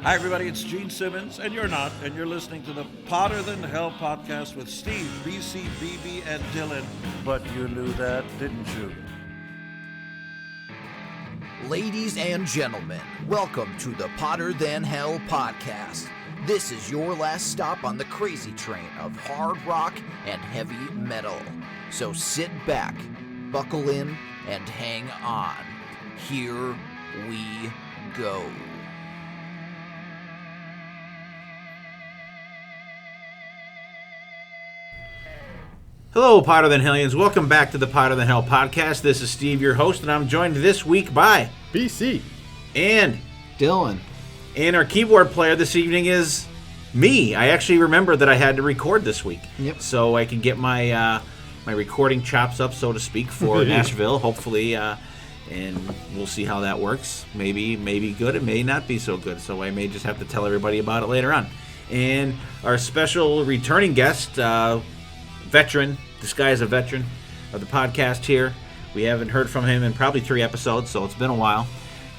Hi, everybody. It's Gene Simmons, and you're not, and you're listening to the Potter Than Hell podcast with Steve, BC, BB, and Dylan. But you knew that, didn't you? Ladies and gentlemen, welcome to the Potter Than Hell podcast. This is your last stop on the crazy train of hard rock and heavy metal. So sit back, buckle in, and hang on. Here we go. Hello, Potter Than Hellions. Welcome back to the Potter Than Hell podcast. This is Steve, your host, and I'm joined this week by BC and Dylan. And our keyboard player this evening is me. I actually remembered that I had to record this week. Yep. So I can get my my recording chops up, so to speak, for Nashville, hopefully, and we'll see how that works. Maybe good. It may not be so good, so I may just have to tell everybody about it later on. And our special returning guest, veteran, this guy is a veteran of the podcast here. We haven't heard from him in probably 3 episodes, so it's been a while.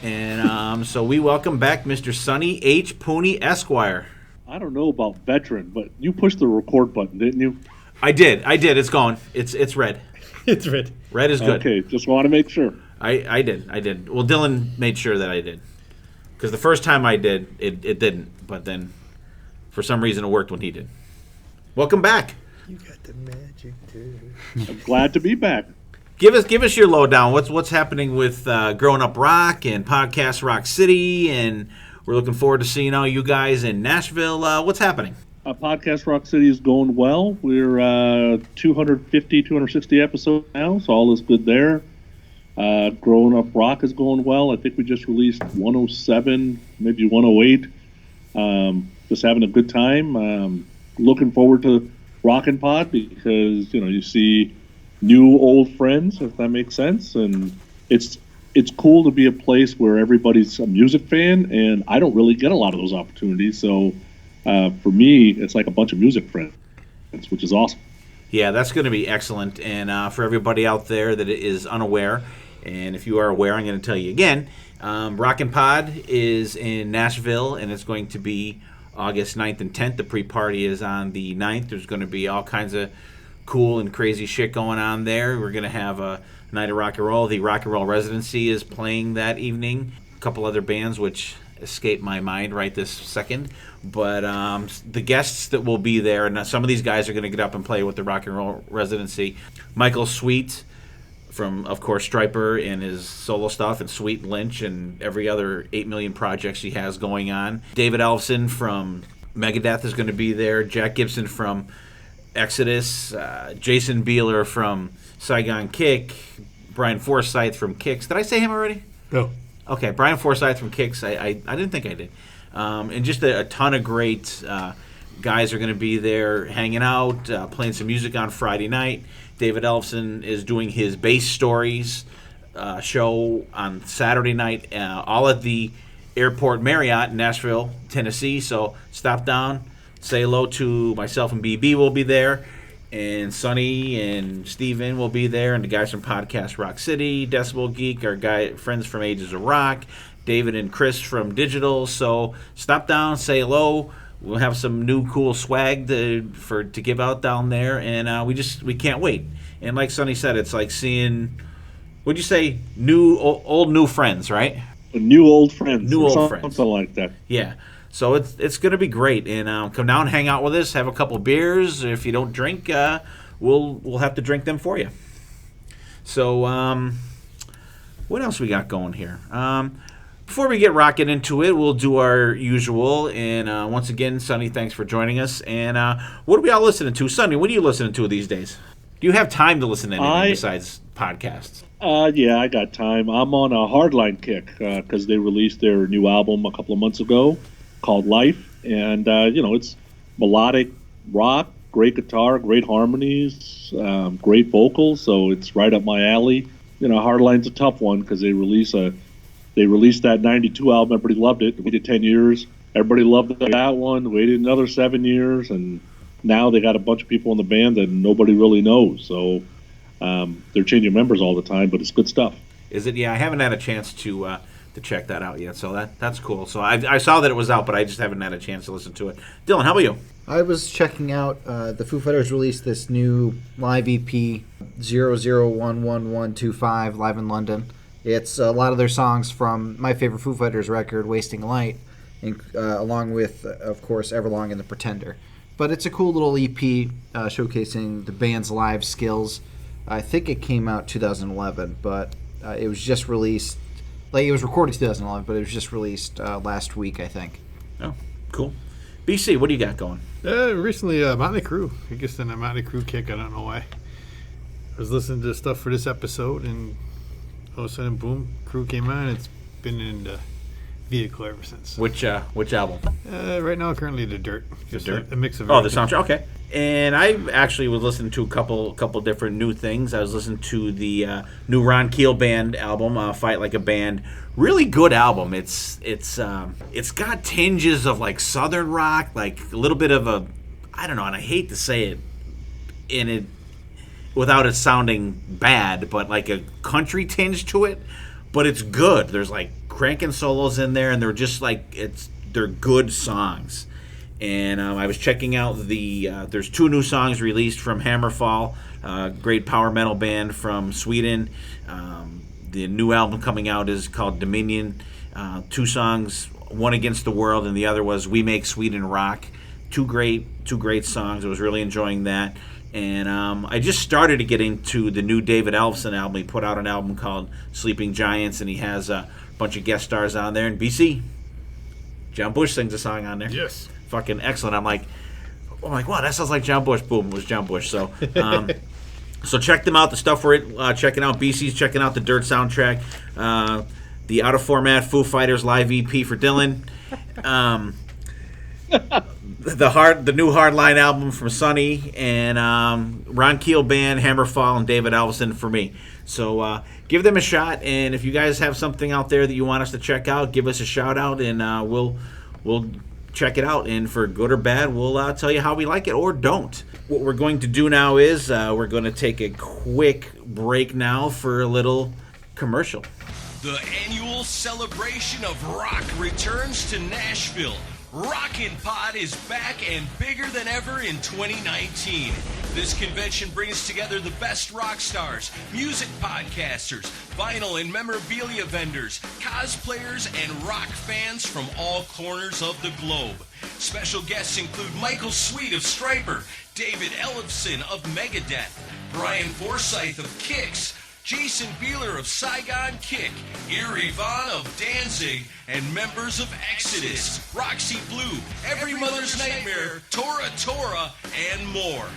And so we welcome back Mr. Sonny H. Pooni, Esquire. I don't know about veteran, but you pushed the record button, didn't you? I did. It's gone. It's red. It's red. Red is good. Okay, just want to make sure. I did. Well, Dylan made sure that I did. Because the first time I did, it didn't. But then, for some reason, it worked when he did. Welcome back. You got the magic too. I'm glad to be back. Give us your lowdown. What's happening with Growing Up Rock and Podcast Rock City, and we're looking forward to seeing all you guys in Nashville. What's happening? Podcast Rock City is going well. We're 260 episodes now, so all is good there. Growing Up Rock is going well. I think we just released 107, maybe 108. Just having a good time. Looking forward to Rockin' Pod because, you see new old friends, if that makes sense. And it's cool to be a place where everybody's a music fan, and I don't really get a lot of those opportunities. So for me, it's like a bunch of music friends, which is awesome. Yeah, that's going to be excellent. And for everybody out there that is unaware, and if you are aware, I'm going to tell you again, Rockin' Pod is in Nashville, and it's going to be August 9th and 10th. The pre-party is on the 9th. There's going to be all kinds of cool and crazy shit going on there. We're going to have a night of rock and roll. The Rock and Roll Residency is playing that evening. A couple other bands which escape my mind right this second. But the guests that will be there, and some of these guys are going to get up and play with the Rock and Roll Residency. Michael Sweet from, of course, Stryper and his solo stuff, and Sweet Lynch and every other 8 million projects he has going on. David Ellefson from Megadeth is going to be there. Jack Gibson from Exodus. Jason Bieler from Saigon Kick. Brian Forsyth from Kix. Did I say him already? No. Okay, Brian Forsyth from Kix. I didn't think I did. And just a ton of great guys are going to be there hanging out, playing some music on Friday night. David Ellefson is doing his Bass Stories show on Saturday night, all at the Airport Marriott in Nashville, Tennessee. So stop down, say hello to myself, and BB will be there, and Sonny and Steven will be there, and the guys from Podcast Rock City, Decibel Geek, our friends from Ages of Rock, David and Chris from Digital. So stop down, say hello. We'll have some new cool swag to give out down there, and we can't wait. And like Sonny said, it's like seeing, what'd you say, old new friends, right? New old friends. Friends. Something like that. Yeah. So it's going to be great, and come down, hang out with us, have a couple beers. If you don't drink, we'll have to drink them for you. So what else we got going here? Before we get rocking into it, we'll do our usual. And once again, Sonny, thanks for joining us. And what are we all listening to? Sonny, what are you listening to these days? Do you have time to listen to anything besides podcasts? Yeah, I got time. I'm on a hardline kick because they released their new album a couple of months ago called Life. And, it's melodic rock, great guitar, great harmonies, great vocals. So it's right up my alley. Hardline's a tough one because they released that 92 album. Everybody loved it. We did 10 years. Everybody loved that one. Waited another 7 years, and now they got a bunch of people in the band that nobody really knows. So they're changing members all the time, but it's good stuff. Is it? Yeah, I haven't had a chance to check that out yet. So that's cool. So I saw that it was out, but I just haven't had a chance to listen to it. Dylan, how about you? I was checking out the Foo Fighters released this new live EP 001125 live in London. It's a lot of their songs from my favorite Foo Fighters record, Wasting Light, along with, of course, Everlong and The Pretender. But it's a cool little EP showcasing the band's live skills. I think it came out 2011, but it was just released. Like, it was recorded 2011, but it was just released last week, I think. Oh, cool. BC, what do you got going? Recently, Motley Crue. I guess in a Motley Crue kick, I don't know why. I was listening to stuff for this episode, and all of a sudden, boom, Crue came on. It's been in the vehicle ever since. Which album? Right now, currently The Dirt. Just Dirt? A mix of the everything. soundtrack. Okay. And I actually was listening to a couple different new things. I was listening to the new Ron Keel band album, Fight Like a Band. Really good album. It's got tinges of like southern rock, like a little bit of a, I don't know, and I hate to say it in it without it sounding bad, but like a country tinge to it. But it's good. There's like cranking solos in there, and they're just like they're good songs. And I was checking out there's 2 new songs released from Hammerfall, great power metal band from Sweden. The new album coming out is called Dominion. 2 songs, one Against the World, and the other was We Make Sweden Rock. Two great songs. I was really enjoying that. And I just started to get into the new David Ellefson album. He put out an album called Sleeping Giants, and he has a bunch of guest stars on there. And BC, John Bush sings a song on there. Yes. Fucking excellent. I'm like, wow, that sounds like John Bush. Boom, it was John Bush. So, so check them out. The stuff we're checking out. BC's checking out the Dirt soundtrack. The out of format Foo Fighters live EP for Dylan. The new Hardline album from Sonny, and Ron Keel band, Hammerfall, and David Ellefson for me. So give them a shot, and if you guys have something out there that you want us to check out, give us a shout out, and we'll check it out. And for good or bad, we'll tell you how we like it or don't. What we're going to do now is we're going to take a quick break now for a little commercial. The annual celebration of rock returns to Nashville. Rockin' Pod is back and bigger than ever in 2019. This convention brings together the best rock stars, music podcasters, vinyl and memorabilia vendors, cosplayers, and rock fans from all corners of the globe. Special guests include Michael Sweet of Stryper, David Ellefson of Megadeth, Brian Forsyth of Kix, Jason Beeler of Saigon Kick, Eerie Vaughn of Danzig, and members of Exodus, Roxy Blue, Every Mother's Nightmare, Tora, and more.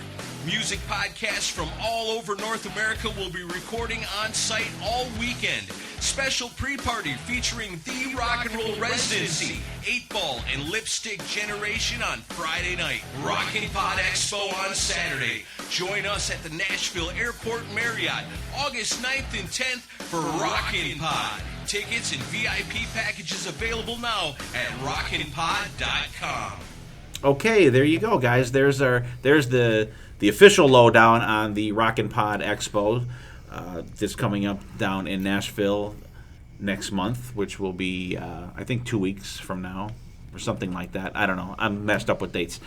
Music podcasts from all over North America will be recording on site all weekend. Special pre-party featuring The Rock and Roll Residency, 8-Ball, and Lipstick Generation on Friday night. Rockin' Pod Expo on Saturday. Join us at the Nashville Airport Marriott, August 9th and 10th for Rockin' Pod. Tickets and VIP packages available now at rockinpod.com. Okay, there you go, guys. There's the official lowdown on the Rockin' Pod Expo that's coming up down in Nashville next month, which will be, I think, 2 weeks from now or something like that. I don't know. I'm messed up with dates,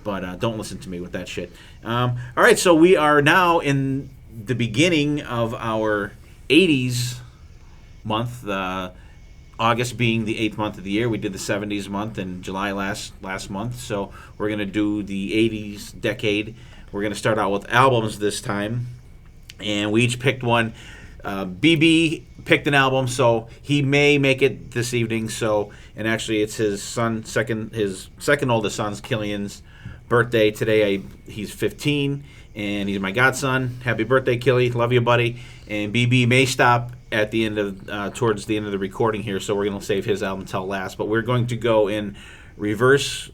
but don't listen to me with that shit. All right, so we are now in the beginning of our 80s month, August being the 8th month of the year. We did the 70s month in July last month, so we're going to do the 80s decade. We're going to start out with albums this time, and we each picked one. BB picked an album, so he may make it this evening. And actually, it's his second oldest son's, Killian's birthday today. He's 15, and he's my godson. Happy birthday, Killy! Love you, buddy. And BB may stop at the end of towards the end of the recording here, so we're going to save his album until last. But we're going to go in reverse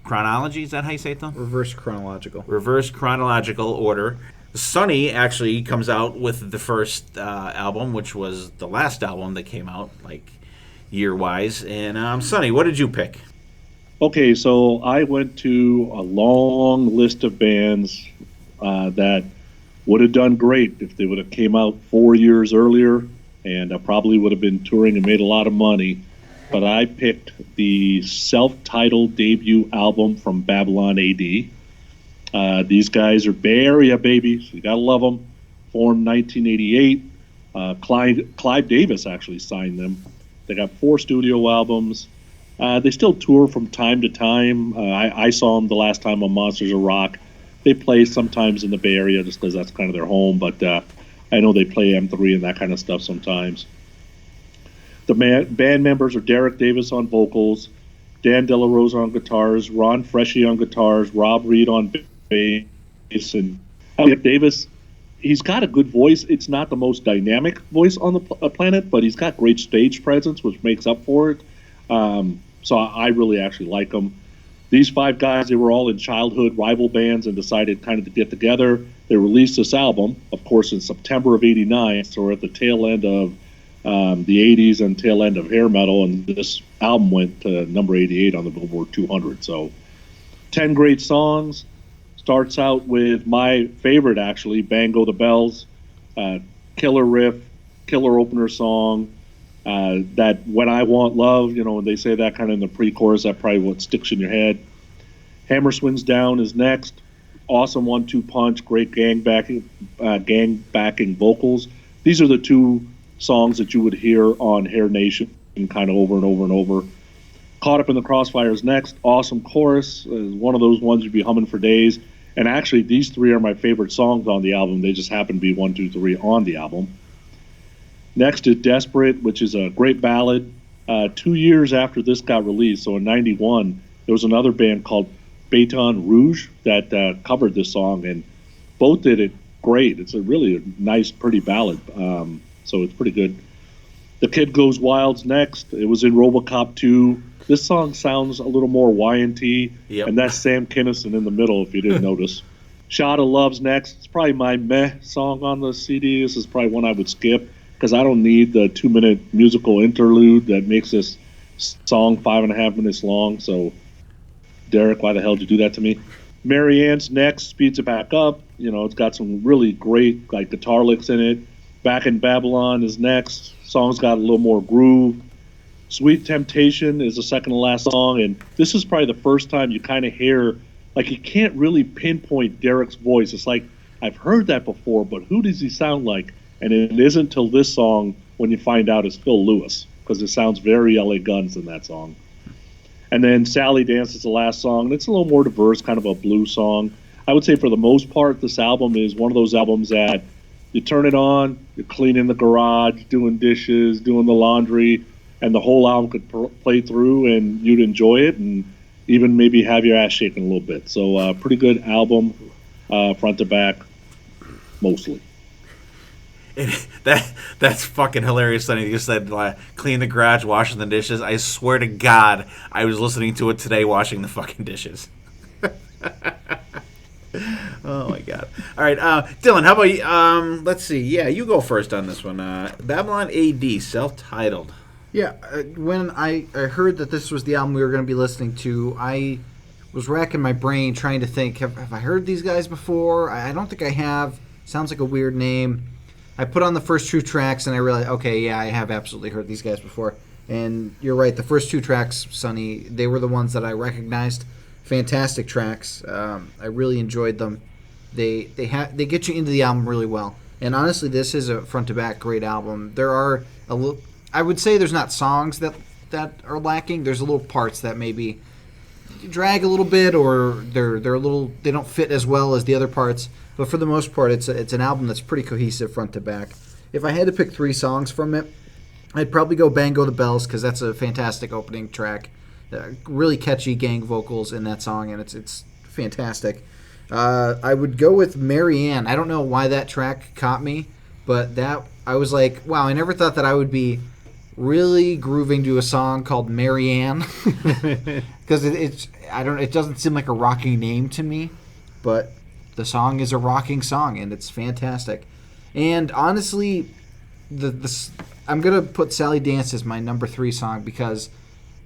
chronology. Is that how you say it, though? Reverse chronological order. Sonny actually comes out with the first album, which was the last album that came out, like, year-wise. And, Sonny, what did you pick? Okay, so I went to a long list of bands that would have done great if they would have came out 4 years earlier. and I probably would have been touring and made a lot of money. But I picked the self-titled debut album from Babylon A.D. These guys are Bay Area babies. You gotta love them. Formed 1988. Clive Davis actually signed them. They got 4 studio albums. They still tour from time to time. I saw them the last time on Monsters of Rock. They play sometimes in the Bay Area just because that's kind of their home, but I know they play M3 and that kind of stuff sometimes. The band members are Derek Davis on vocals, Dan De La Rosa on guitars, Ron Freshy on guitars, Rob Reed on bass, and Elliot Davis. He's got a good voice. It's not the most dynamic voice on the planet, but he's got great stage presence, which makes up for it. So I really actually like him. These 5 guys, they were all in childhood rival bands and decided kind of to get together. They released this album, of course, in September of '89, so we're at the tail end of the 80s and tail end of hair metal, and this album went to number 88 on the Billboard 200. So 10 great songs. Starts out with my favorite, actually, Bang Go the Bells. Killer riff, killer opener song. That When I Want Love, when they say that kind of in the pre-chorus, that probably what sticks in your head. Hammer Swings Down is next. Awesome 1-2 punch, great gang backing vocals. These are the 2 songs that you would hear on Hair Nation kind of over and over and over. Caught Up in the Crossfire is next. Awesome chorus. One of those ones you'd be humming for days. And actually, these 3 are my favorite songs on the album. They just happen to be 1, 2, 3 on the album. Next is Desperate, which is a great ballad. 2 years after this got released, so in '91, there was another band called Baton Rouge that covered this song, and both did it great. It's a really nice, pretty ballad, so it's pretty good. The Kid Goes Wild's next. It was in RoboCop 2. This song sounds a little more Y&T, and that's Sam Kinison in the middle, if you didn't notice. Shot of Love's next. It's probably my meh song on the CD. This is probably one I would skip, because I don't need the 2-minute musical interlude that makes this song 5.5 minutes long. So, Derek, why the hell did you do that to me? Marianne's next, speeds it back up. It's got some really great guitar licks in it. Back in Babylon is next. Song's got a little more groove. Sweet Temptation is the second to last song, and this is probably the first time you kind of hear, you can't really pinpoint Derek's voice. It's like, I've heard that before, but who does he sound like? And it isn't until this song when you find out it's Phil Lewis, because it sounds very LA Guns in that song. And then Sally Dance is the last song, and it's a little more diverse, kind of a blues song. I would say for the most part, this album is one of those albums that you turn it on, you're cleaning the garage, doing dishes, doing the laundry, and the whole album could play through and you'd enjoy it and even maybe have your ass shaking a little bit. So pretty good album, front to back, mostly. That's fucking hilarious, Sonny. You said clean the garage, washing the dishes. I swear to God, I was listening to it today washing the fucking dishes. Oh my God! All right, Dylan, how about you? Let's see. Yeah, you go first on this one. Babylon A.D. self-titled. Yeah, when I heard that this was the album we were going to be listening to, I was racking my brain trying to think, have I heard these guys before? I don't think I have. Sounds like a weird name. I put on the first 2 tracks and I realized, okay, yeah, I have absolutely heard these guys before. And you're right, the first 2 tracks, Sonny, they were the ones that I recognized. Fantastic tracks. I really enjoyed them. They get you into the album really well. And honestly, this is a front to back great album. There are I would say there's not songs that are lacking. There's a little parts that maybe drag a little bit, or they don't fit as well as the other parts. But for the most part, it's an album that's pretty cohesive front to back. If I had to pick 3 songs from it, I'd probably go Bang Go the Bells, because that's a fantastic opening track. Really catchy gang vocals in that song, and it's fantastic. I would go with Marianne. I don't know why that track caught me, but that I was like, wow, I never thought that I would be really grooving to a song called Marianne, because it doesn't seem like a rocking name to me, but the song is a rocking song and it's fantastic. And honestly, I'm gonna put Sally Dance as my number 3 song, because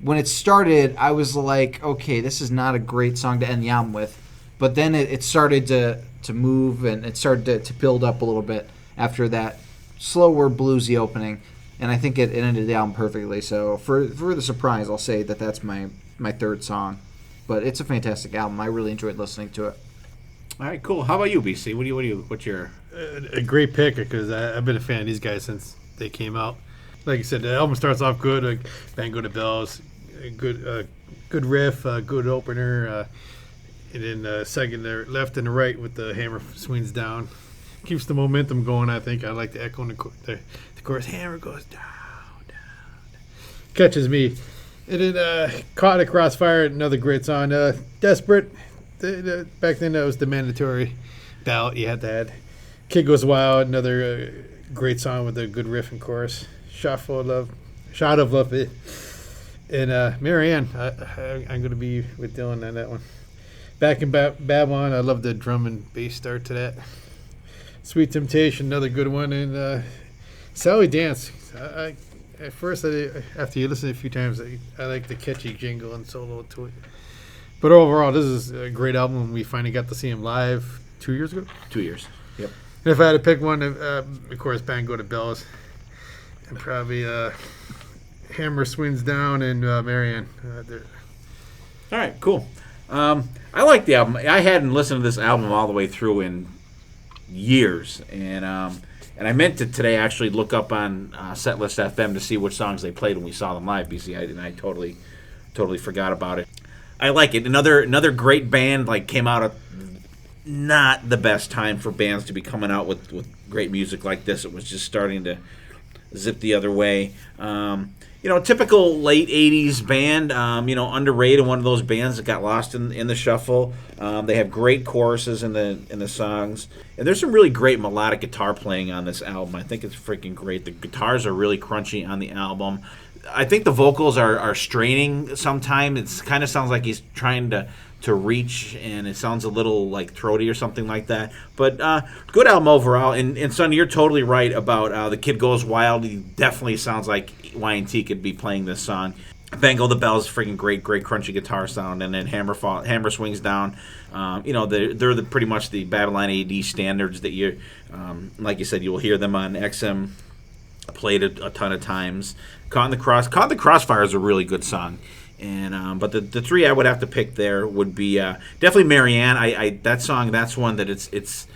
when it started, I was like, okay, this is not a great song to end the album with, but then it started to move and it started to build up a little bit after that slower bluesy opening, and I think it ended the album perfectly. So for the surprise, I'll say that's my third song. But it's a fantastic album. I really enjoyed listening to it. All right, cool. How about you, BC? What's your... A great pick, because I've been a fan of these guys since they came out. Like you said, the album starts off good. Like Bang Go to Bells, good riff, good opener. And then second, the left and the right with the hammer swings down. Keeps the momentum going, I think. I like the echo in the chorus. Hammer goes down. Catches me. And then Caught in a Crossfire, another great song. Desperate. Back then, that was the mandatory ballot you had to add. Kid Goes Wild, another great song with a good riff and chorus. Shot of Love. And Marianne, I'm going to be with Dylan on that one. Back in Babylon, I love the drum and bass start to that. Sweet Temptation, another good one. And Sally Dance. At first, after you listen a few times, I like the catchy jingle and solo to it. But overall, this is a great album. We finally got to see him live 2 years ago. 2 years. Yep. And if I had to pick one, of course, Bang Go to Bells. And probably Hammer Swings Down and Marianne. All right, cool. I like the album. I hadn't listened to this album all the way through in years. And I meant to today actually look up on Setlist FM to see which songs they played when we saw them live, BC. I totally forgot about it. I like it. Another great band came out at not the best time for bands to be coming out with great music like this. It was just starting to zip the other way. Typical late 80s band, underrated, one of those bands that got lost in the shuffle. They have great choruses in the songs. And there's some really great melodic guitar playing on this album. I think it's freaking great. The guitars are really crunchy on the album. I think the vocals are straining sometimes. It kind of sounds like he's trying to reach, and it sounds a little throaty or something like that. But good album overall. And Sonny, you're totally right about The Kid Goes Wild. He definitely sounds like Y&T could be playing this song. Bang Go the Bells, freaking great crunchy guitar sound, and then Hammer Swings Down. They're pretty much the Babylon A.D. standards that you, like you said, you will hear them on XM. Played a ton of times. Caught in the Crossfire is a really good song. And but the three I would have to pick there would be definitely Marianne. That song, that's one that it's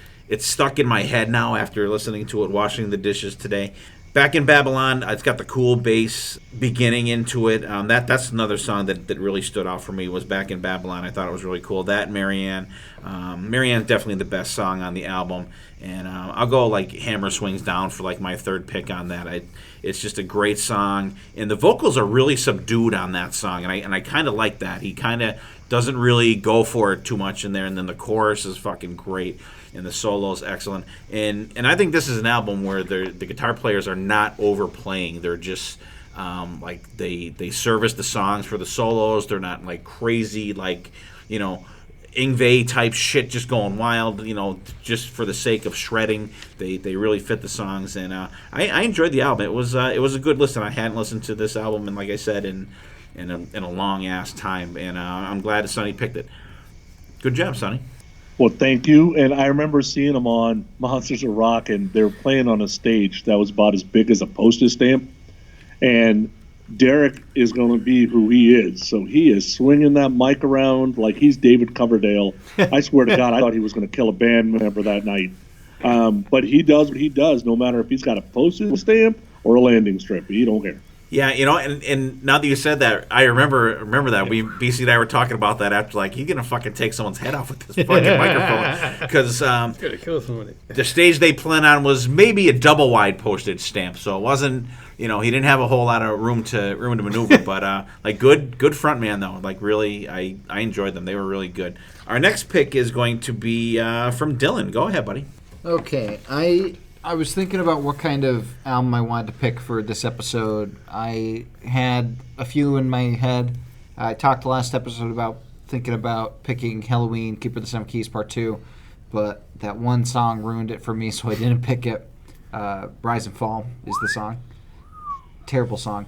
stuck in my head now after listening to it washing the dishes today. Back in Babylon, it's got the cool bass beginning into it. That's another song that really stood out for me was Back in Babylon. I thought it was really cool. That Marianne. Marianne's definitely the best song on the album. And I'll go Hammer Swings Down for my third pick on that. It's just a great song. And the vocals are really subdued on that song. And I kind of like that. He kind of doesn't really go for it too much in there. And then the chorus is fucking great. And the solo is excellent. And I think this is an album where the guitar players are not overplaying. They're just they service the songs for the solos. They're not crazy Yngwie type shit just going wild, just for the sake of shredding. They really fit the songs, and I enjoyed the album. It was a good listen. I hadn't listened to this album, and like I said, in a long ass time, and I'm glad that Sonny picked it. Good job, Sonny. Well, thank you. And I remember seeing them on Monsters of Rock, and they were playing on a stage that was about as big as a postage stamp. And Derek is going to be who he is. So he is swinging that mic around like he's David Coverdale. I swear to God, I thought he was going to kill a band member that night. But he does what he does, no matter if he's got a postage stamp or a landing strip. He don't care. Yeah, and now that you said that, I remember that. BC and I were talking about that after, he's going to fucking take someone's head off with this fucking microphone. Because the stage they planned on was maybe a double-wide postage stamp, so it wasn't, he didn't have a whole lot of room to maneuver. But, good front man, though. Really, I enjoyed them. They were really good. Our next pick is going to be from Dylan. Go ahead, buddy. Okay, I was thinking about what kind of album I wanted to pick for this episode. I had a few in my head. I talked last episode about thinking about picking Halloween, Keeper of the Seven Keys Part 2, but that one song ruined it for me, so I didn't pick it. Rise and Fall is the song. Terrible song.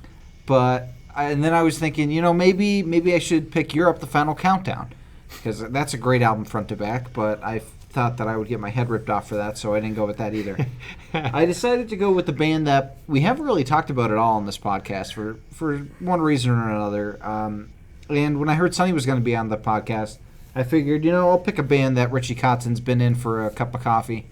And then I was thinking, maybe I should pick Europe, The Final Countdown, because that's a great album front to back, but I thought that I would get my head ripped off for that, so I didn't go with that either. I decided to go with the band that we haven't really talked about at all on this podcast for one reason or another. And when I heard Sonny was going to be on the podcast, I figured, I'll pick a band that Richie Kotzen's been in for a cup of coffee.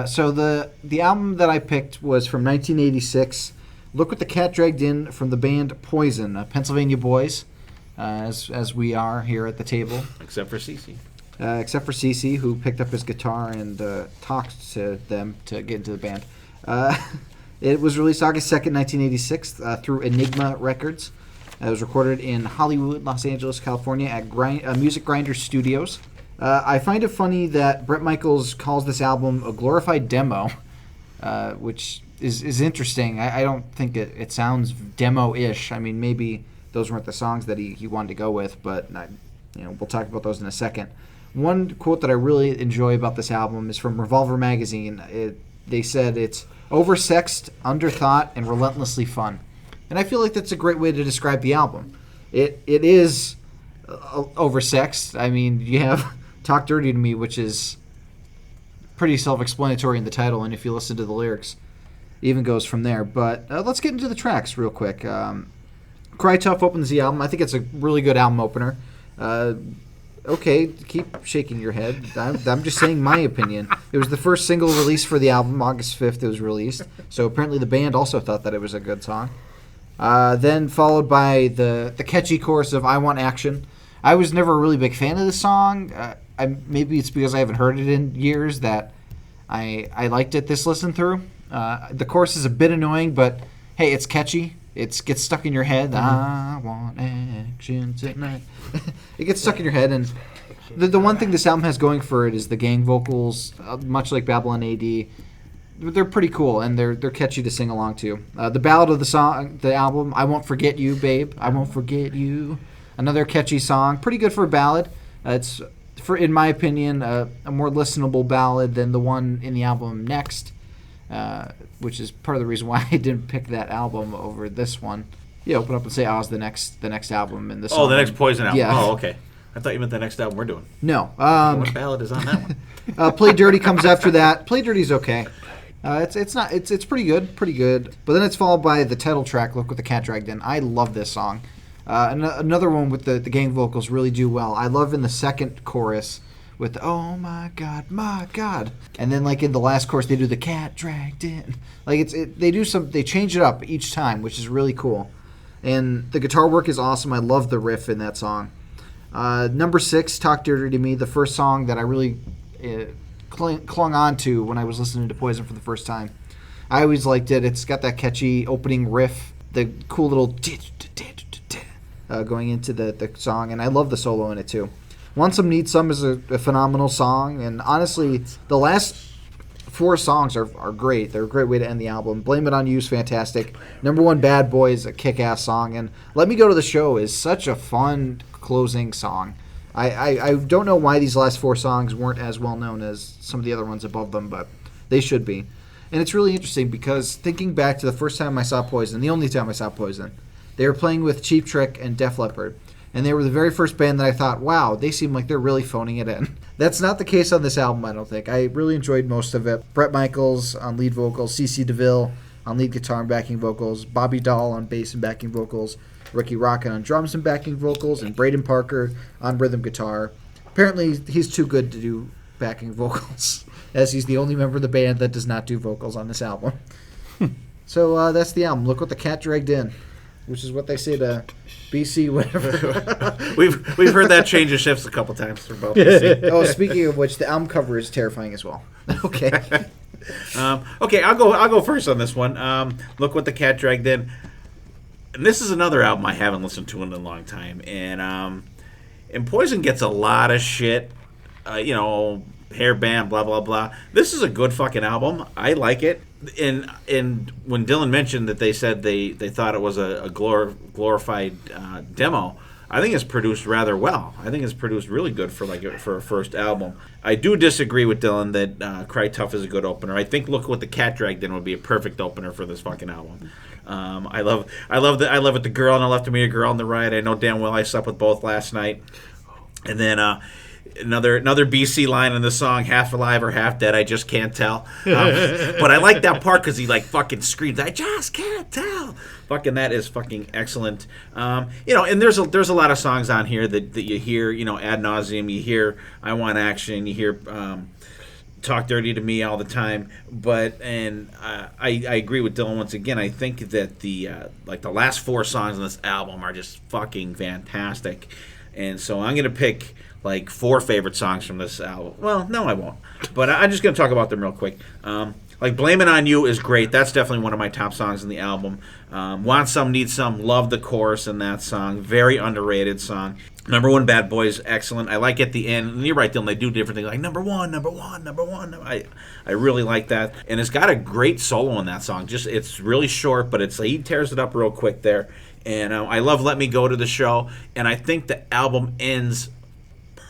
So the album that I picked was from 1986. Look What the Cat Dragged In, from the band Poison, Pennsylvania boys, as we are here at the table. Except for Cece. Except for Cece, who picked up his guitar and talked to them to get into the band. It was released August 2nd, 1986, through Enigma Records. It was recorded in Hollywood, Los Angeles, California at Music Grinder Studios. I find it funny that Bret Michaels calls this album a glorified demo, which is interesting. I don't think it sounds demo-ish. I mean, maybe those weren't the songs that he wanted to go with, but we'll talk about those in a second. One quote that I really enjoy about this album is from Revolver Magazine. They said it's oversexed, underthought, and relentlessly fun. And I feel like that's a great way to describe the album. It is oversexed. I mean, you have Talk Dirty to Me, which is pretty self-explanatory in the title, and if you listen to the lyrics, it even goes from there. But let's get into the tracks real quick. Cry Tough opens the album. I think it's a really good album opener. Okay, keep shaking your head. I'm just saying my opinion. It was the first single released for the album. August 5th it was released. So apparently the band also thought that it was a good song. Then followed by the catchy chorus of I Want Action. I was never a really big fan of this song. Maybe it's because I haven't heard it in years that I liked it this listen through. The chorus is a bit annoying, but hey, it's catchy. It gets stuck in your head. I want action tonight. It gets stuck in your head, and the one thing this album has going for it is the gang vocals, much like Babylon A.D. They're pretty cool, and they're catchy to sing along to. The ballad of the album, I Won't Forget You, Babe. I Won't Forget You. Another catchy song. Pretty good for a ballad. It's, in my opinion, a more listenable ballad than the one in the album Next, which is part of the reason why I didn't pick that album over this one. Open up and say, "Oh, it's the next album in this." Oh, the next Poison album. Yeah. Oh, okay. I thought you meant the next album we're doing. No. What ballad is on that one? Play Dirty comes after that. Play Dirty's okay. It's pretty good. But then it's followed by the title track, Look What the Cat Dragged In. I love this song. Another one with the gang vocals really do well. I love in the second chorus with the, oh my God. And then like in the last chorus they do the cat dragged in. Like they change it up each time, which is really cool. And the guitar work is awesome. I love the riff in that song. Number 6, Talk Dirty to Me, the first song that I really clung on to when I was listening to Poison for the first time. I always liked it. It's got that catchy opening riff, the cool little going into the song, and I love the solo in it too. Want Some Need Some is a phenomenal song, and honestly, the last 4 songs are great. They're a great way to end the album. Blame It On You is fantastic. Number 1, Bad Boy is a kick-ass song, and Let Me Go to the Show is such a fun closing song. I don't know why these last 4 songs weren't as well known as some of the other ones above them, but they should be. And it's really interesting because thinking back to the first time I saw Poison, the only time I saw Poison, they were playing with Cheap Trick and Def Leppard. And they were the very first band that I thought, wow, they seem like they're really phoning it in. That's not the case on this album, I don't think. I really enjoyed most of it. Bret Michaels on lead vocals, CeCe DeVille on lead guitar and backing vocals, Bobby Dahl on bass and backing vocals, Ricky Rockin on drums and backing vocals, and Braden Parker on rhythm guitar. Apparently, he's too good to do backing vocals, as he's the only member of the band that does not do vocals on this album. So that's the album. Look What the Cat Dragged In, which is what they say to BC, whatever. we've heard that change of shifts a couple times for both BC. Oh, speaking of which, the album cover is terrifying as well. Okay. Okay, I'll go first on this one. Look What the Cat Dragged In. And this is another album I haven't listened to in a long time, and Poison gets a lot of shit, hair band, blah blah blah. This is a good fucking album. I like it. And when Dylan mentioned that they said they thought it was a glorified demo, I think it's produced rather well. I think it's produced really good for a first album. I do disagree with Dylan that Cry Tough is a good opener. I think Look What the Cat Dragged In would be a perfect opener for this fucking album. I love it. The girl on the left of me, a girl on the right. I know damn well I slept with both last night. And then Another BC line in the song, half alive or half dead, I just can't tell. But I like that part because he like fucking screams, I just can't tell. Fucking that is fucking excellent. And there's a lot of songs on here that you hear, ad nauseum. You hear I Want Action, you hear Talk Dirty to Me all the time. But I agree with Dylan once again. I think that the last 4 songs on this album are just fucking fantastic. And so I'm gonna pick like 4 favorite songs from this album. Well, no, I won't. But I'm just going to talk about them real quick. Blame It On You is great. That's definitely one of my top songs in the album. Want Some, Need Some. Love the chorus in that song. Very underrated song. Number One, Bad Boys, excellent. I like at the end, and you're right, Dylan, they do different things like number one. I really like that. And it's got a great solo in that song. It's really short, but he tears it up real quick there. And I love Let Me Go to the Show. And I think the album ends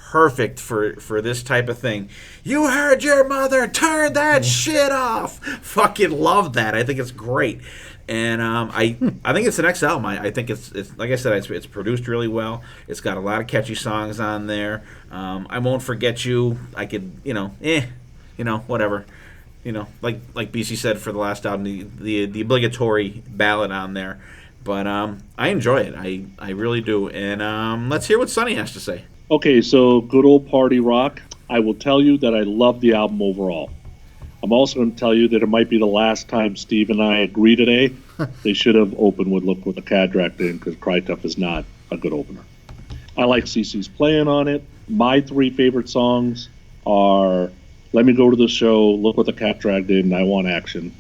perfect for this type of thing. You heard your mother, turn that shit off. Fucking love that. I think it's great. And I think it's the next album. I think it's like I said, it's produced really well. It's got a lot of catchy songs on there. I Won't Forget You. I could, whatever. Like BC said for the last album, the obligatory ballad on there. But I enjoy it. I really do. And let's hear what Sonny has to say. Okay, so good old party rock. I will tell you that I love the album overall. I'm also going to tell you that it might be the last time Steve and I agree today. They should have opened with Look What the Cat Dragged In, because Cry Tough is not a good opener. I like CC's playing on it. My 3 favorite songs are Let Me Go to the Show, Look What the Cat Dragged In, and I Want Action.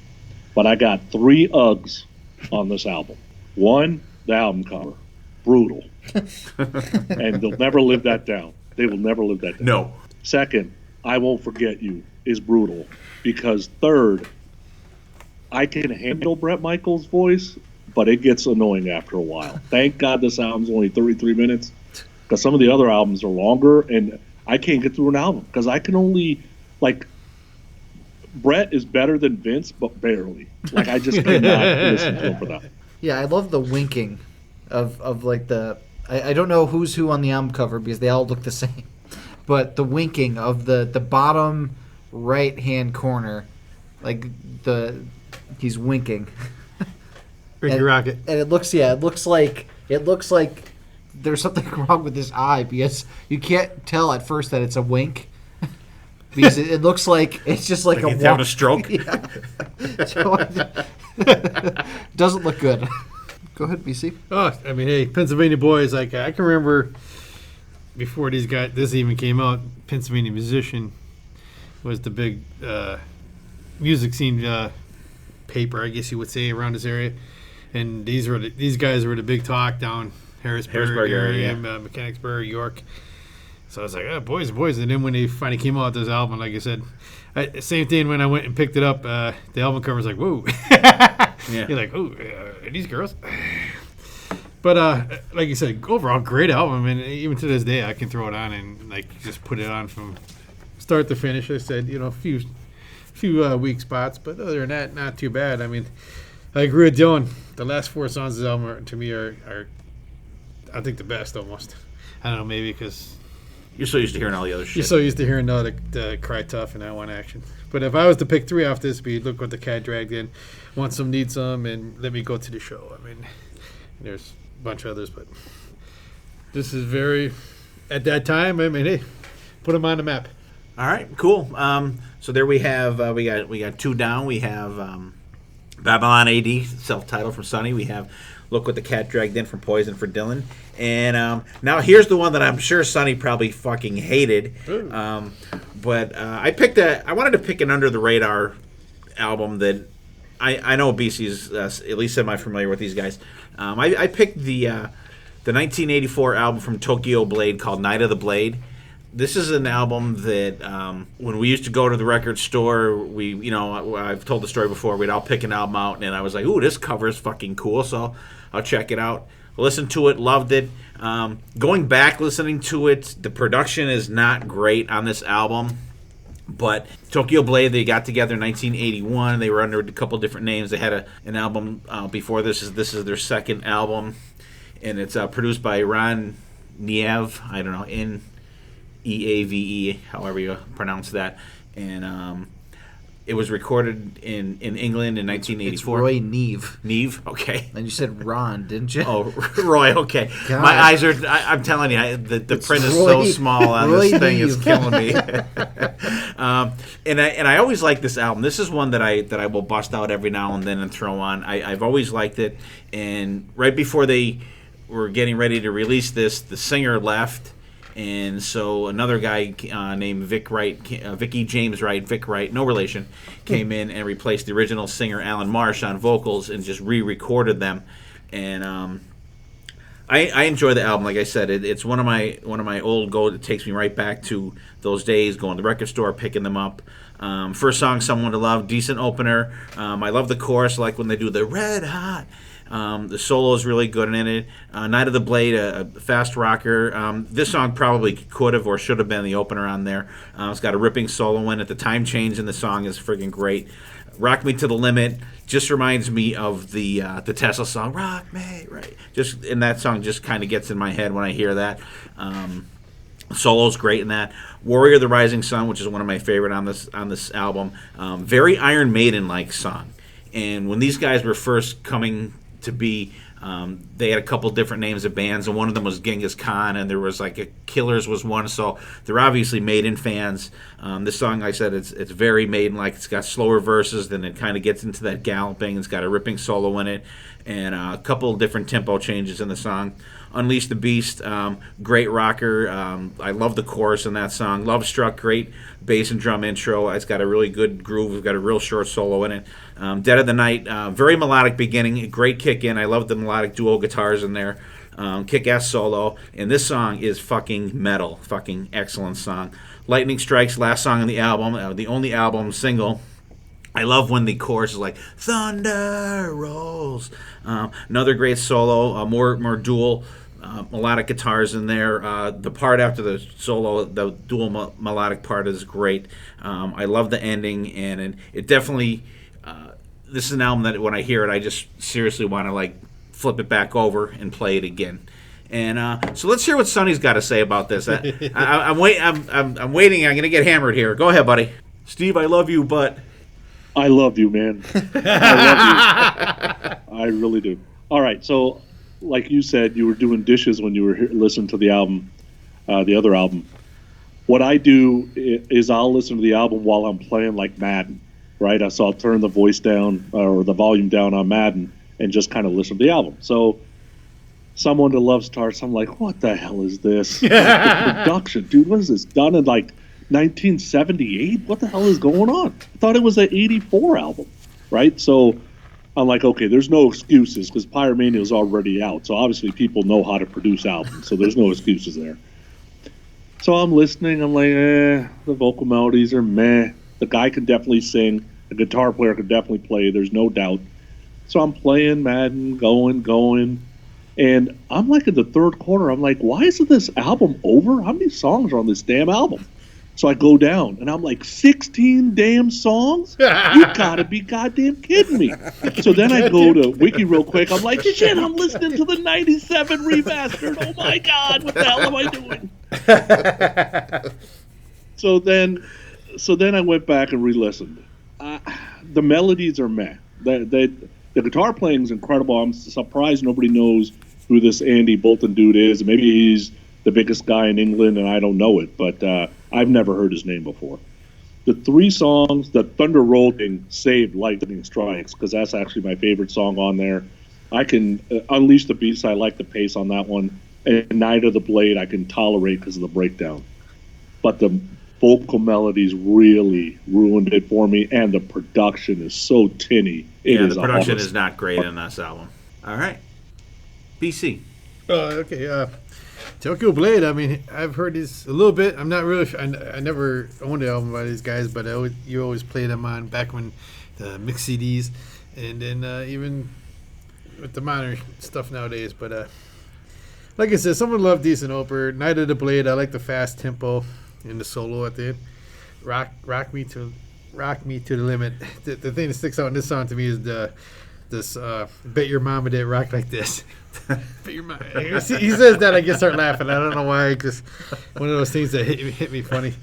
But I got 3 Uggs on this album. 1, the album cover. Brutal. And they'll never live that down. They will never live that down. No. Second, I Won't Forget You is brutal. Because third, I can handle Bret Michaels' voice, but it gets annoying after a while. Thank God this album's only 33 minutes, because some of the other albums are longer, and I can't get through an album, because I can only, Bret is better than Vince, but barely. I just cannot listen to him for that. Yeah, I love the winking of the... I don't know who's who on the album cover, because they all look the same. But the winking of the bottom right-hand corner, he's winking. Ricky Rocket. And it looks like there's something wrong with his eye, because you can't tell at first that it's a wink. Because it looks like it's just like he's having a stroke. Yeah. So doesn't look good. Go ahead, BC. Oh, hey, Pennsylvania boys. I can remember before this even came out, Pennsylvania Musician was the big music scene paper, I guess you would say, around this area. And these guys were the big talk down Harrisburg area, Mechanicsburg, York. So I was like, oh, boys. And then when they finally came out with this album, like I said, same thing when I went and picked it up, the album cover was like, whoa. Yeah. You're like, oh, are these girls? But like you said, overall, great album. And even to this day, I can throw it on and just put it on from start to finish. I said, a few weak spots, but other than that, not too bad. I agree with Dylan. The last 4 songs of the album, to me, are I think, the best almost. I don't know, maybe because... You're so used to hearing all the other shit. You're so used to hearing the Cry Tough and I Want Action. But if I was to pick 3 off this beat, Look What the Cat Dragged In, Want Some, Need Some, and Let Me Go to the Show. There's a bunch of others, but this is very... At that time, hey, put them on the map. All right, cool. So there we have we got 2 down. We have Babylon A.D. self-titled from Sonny. We have Look What the Cat Dragged In from Poison for Dylan. And now here's the one that I'm sure Sonny probably fucking hated. But I wanted to pick an under the radar album that I know BC's at least semi-familiar with these guys. I picked the 1984 album from Telco Blade called Night of the Blade. This is an album that when we used to go to the record store, I've told the story before, we'd all pick an album out, and I was like, ooh, this cover is fucking cool, so I'll check it out. Listened to it, loved it. Going back, listening to it, the production is not great on this album, but Telco Blade, they got together in 1981. They were under a couple different names. They had an album before this. This is their second album, and it's produced by Ron Niev. I don't know, EAVE, however you pronounce that. And it was recorded in England in 1984. It's Roy Neve. Neve, okay. And you said Ron, didn't you? Oh, Roy, okay. God. My eyes are, I'm telling you, the print is so small on Roy this thing, Neve. it's killing me. And I always like this album. This is one that I will bust out every now and then and throw on. I've always liked it. And right before they were getting ready to release this, the singer left. And so another guy named Vic Wright, Vicky James Wright, Vic Wright, no relation, came in and replaced the original singer Alan Marsh on vocals and just re-recorded them. And I enjoy the album. Like I said, it's one of my old go. It takes me right back to those days, going to the record store, picking them up. First song, "Someone to Love," decent opener. I love the chorus, like when they do the Red Hot. The solo is really good in it. Night of the Blade, a fast rocker. This song probably could have or should have been the opener on there. It's got a ripping solo in it. The time change in the song is friggin' great. Rock Me to the Limit just reminds me of the Tesla song, Rock Me, right? Just, and that song just kind of gets in my head when I hear that. Solo's great in that. Warrior the Rising Sun, which is one of my favorite on this album. Very Iron Maiden-like song. And when these guys were first coming to be, they had a couple different names of bands, and one of them was Genghis Khan, and there was like Killers was one, so they're obviously Maiden fans. This song, like I said, it's very Maiden-like. It's got slower verses, then it kind of gets into that galloping. It's got a ripping solo in it, and a couple different tempo changes in the song. Unleash the Beast, great rocker. I love the chorus in that song. Love Struck, great bass and drum intro. It's got a really good groove. It's got a real short solo in it. Dead of the Night, very melodic beginning, great kick in. I love the melodic duo guitars in there. Kick-ass solo. And this song is fucking metal. Fucking excellent song. Lightning Strikes, last song on the album, the only album single. I love when the chorus is like, thunder rolls. Another great solo, more dual melodic guitars in there. The part after the solo, the dual melodic part is great. I love the ending, and it definitely, this is an album that when I hear it, I just seriously want to like flip it back over and play it again. And so let's hear what Sonny's got to say about this. I'm waiting. I'm waiting. I'm going to get hammered here. Go ahead, buddy. Steve, I love you, but... I love you, man. I love you. I really do. All right, so like you said, you were doing dishes when you were listening to the album, the other album. What I do is I'll listen to the album while I'm playing like Madden, right? So I'll turn the voice down or the volume down on Madden and just kind of listen to the album. So Someone to Love starts, I'm like, what the hell is this? The production, dude, what is this? Done in like 1978? What the hell is going on? I thought it was an 84 album, right? So I'm like, okay, there's no excuses because Pyromania is already out. So obviously people know how to produce albums, so there's no excuses there. So I'm listening, I'm like, the vocal melodies are meh. The guy can definitely sing. The guitar player can definitely play, there's no doubt. So I'm playing Madden, going. And I'm like in the third quarter, I'm like, why isn't this album over? How many songs are on this damn album? So I go down, and I'm like, 16 damn songs? You gotta be goddamn kidding me. So then I go to Wiki real quick. I'm like, shit, I'm listening to the 97 remastered. Oh my God, what the hell am I doing? So then I went back and re-listened. The melodies are meh. The guitar playing is incredible. I'm surprised nobody knows who this Andy Bolton dude is. Maybe he's the biggest guy in England, and I don't know it, but I've never heard his name before. The three songs, the Thunder Roll thing saved Lightning Strikes, because that's actually my favorite song on there. I can Unleash the Beast. I like the pace on that one. And Night of the Blade I can tolerate because of the breakdown. But the vocal melodies really ruined it for me, and the production is so tinny. The production is not great on this album. All right. BC. Okay. Telco Blade, I mean, I've heard these a little bit. I'm not really, I never owned an album by these guys, but you always played them on back when the mix CDs, and then even with the modern stuff nowadays. But like I said, someone loved decent opener. Night of the Blade, I like the fast tempo and the solo at the end. Rock me to the limit. The thing that sticks out in this song to me is the this bet your mama didn't rock like this. Bet your mama. He says that, I get start laughing. I don't know why. Just one of those things that hit me funny.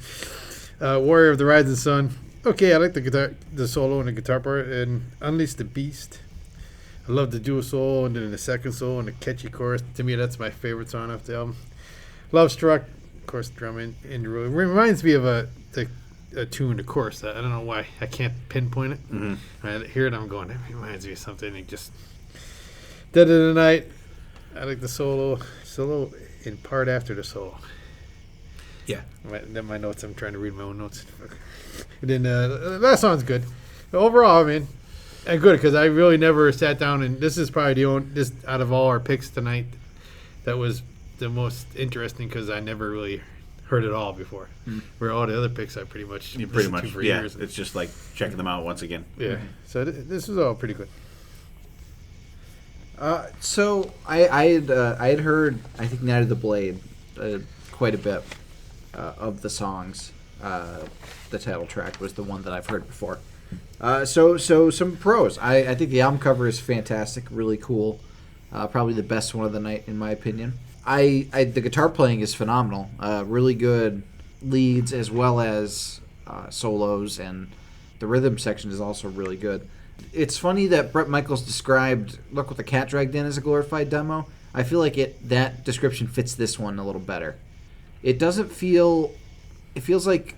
Warrior of the Rising Sun. Okay, I like the solo and the guitar part, and Unleash the Beast. I love the dual solo and then the second solo and the catchy chorus. To me, that's my favorite song off the album. Love Struck, of course, drumming in the room. It reminds me of a tune, the chorus. I don't know why. I can't pinpoint it. Mm-hmm. I hear it, I'm going, that reminds me of something. It just... Dead of the Night. I like the solo in part after the solo. Yeah. My notes, I'm trying to read my own notes. And then that song's good. Overall, I mean, and good, because I really never sat down, and this is probably this out of all our picks tonight, that was the most interesting, because I never really heard it all before. Where all the other picks I pretty much listened to for years. It's just like checking them out once again. Yeah. So this was all pretty good. So I had heard, I think, Night of the Blade quite a bit of the songs. The title track was the one that I've heard before. So some pros. I think the album cover is fantastic, really cool. Probably the best one of the night, in my opinion. The guitar playing is phenomenal. Really good leads as well as solos, and the rhythm section is also really good. It's funny that Bret Michaels described Look What the Cat Dragged In as a glorified demo. I feel like that description fits this one a little better. It doesn't feel... It feels like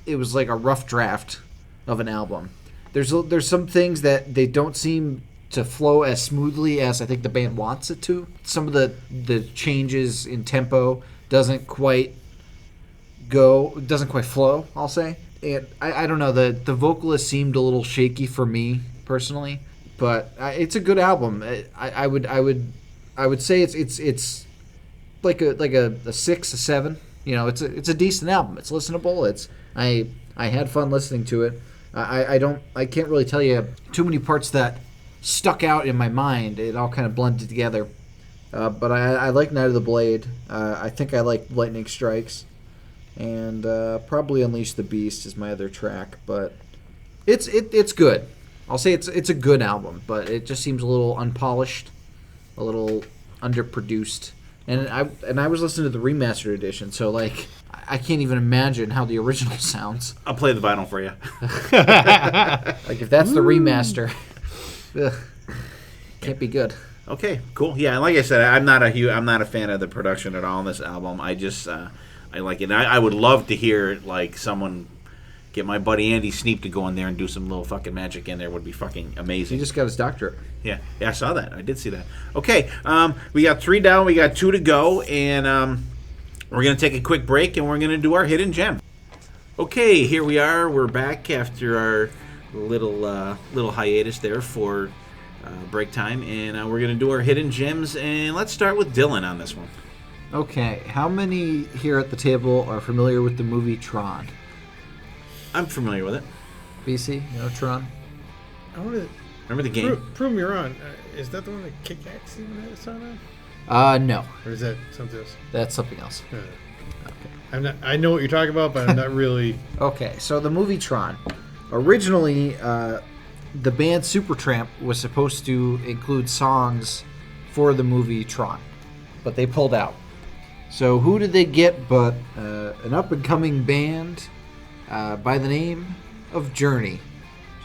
it was like a rough draft of an album. There's some things that they don't seem to flow as smoothly as I think the band wants it to. Some of the changes in tempo doesn't quite flow, I'll say. And I don't know, the vocalist seemed a little shaky for me personally, but it's a good album. I would say it's like a 6, a 7. You know, it's a decent album. It's listenable. I had fun listening to it. I can't really tell you too many parts that stuck out in my mind. It all kind of blended together. But I like Night of the Blade. I think I like Lightning Strikes. And probably Unleash the Beast is my other track. But it's good. I'll say it's a good album, but it just seems a little unpolished, a little underproduced. And I was listening to the remastered edition, so like I can't even imagine how the original sounds. I'll play the vinyl for you. Like if that's the remaster, can't be good. Okay, cool. Yeah, like I said, I'm not a fan of the production at all on this album. I just I like it. I would love to hear like someone get my buddy Andy Sneap to go in there and do some little fucking magic in there. Would be fucking amazing. He just got his doctorate. Yeah, I saw that. I did see that. Okay, we got 3 down. We got 2 to go, and we're going to take a quick break, and we're going to do our hidden gem. Okay, here we are. We're back after our little hiatus there for break time, and we're going to do our hidden gems, and let's start with Dylan on this one. Okay, how many here at the table are familiar with the movie Tron? I'm familiar with it. BC, you know Tron? I want to... Remember the game? Prove me wrong. Is that the one that Kick-Ass even had a song on? No. Or is that something else? That's something else. Okay. I know what you're talking about, but I'm not really... Okay, so the movie Tron. Originally, the band Supertramp was supposed to include songs for the movie Tron, but they pulled out. So who did they get but an up-and-coming band by the name of Journey?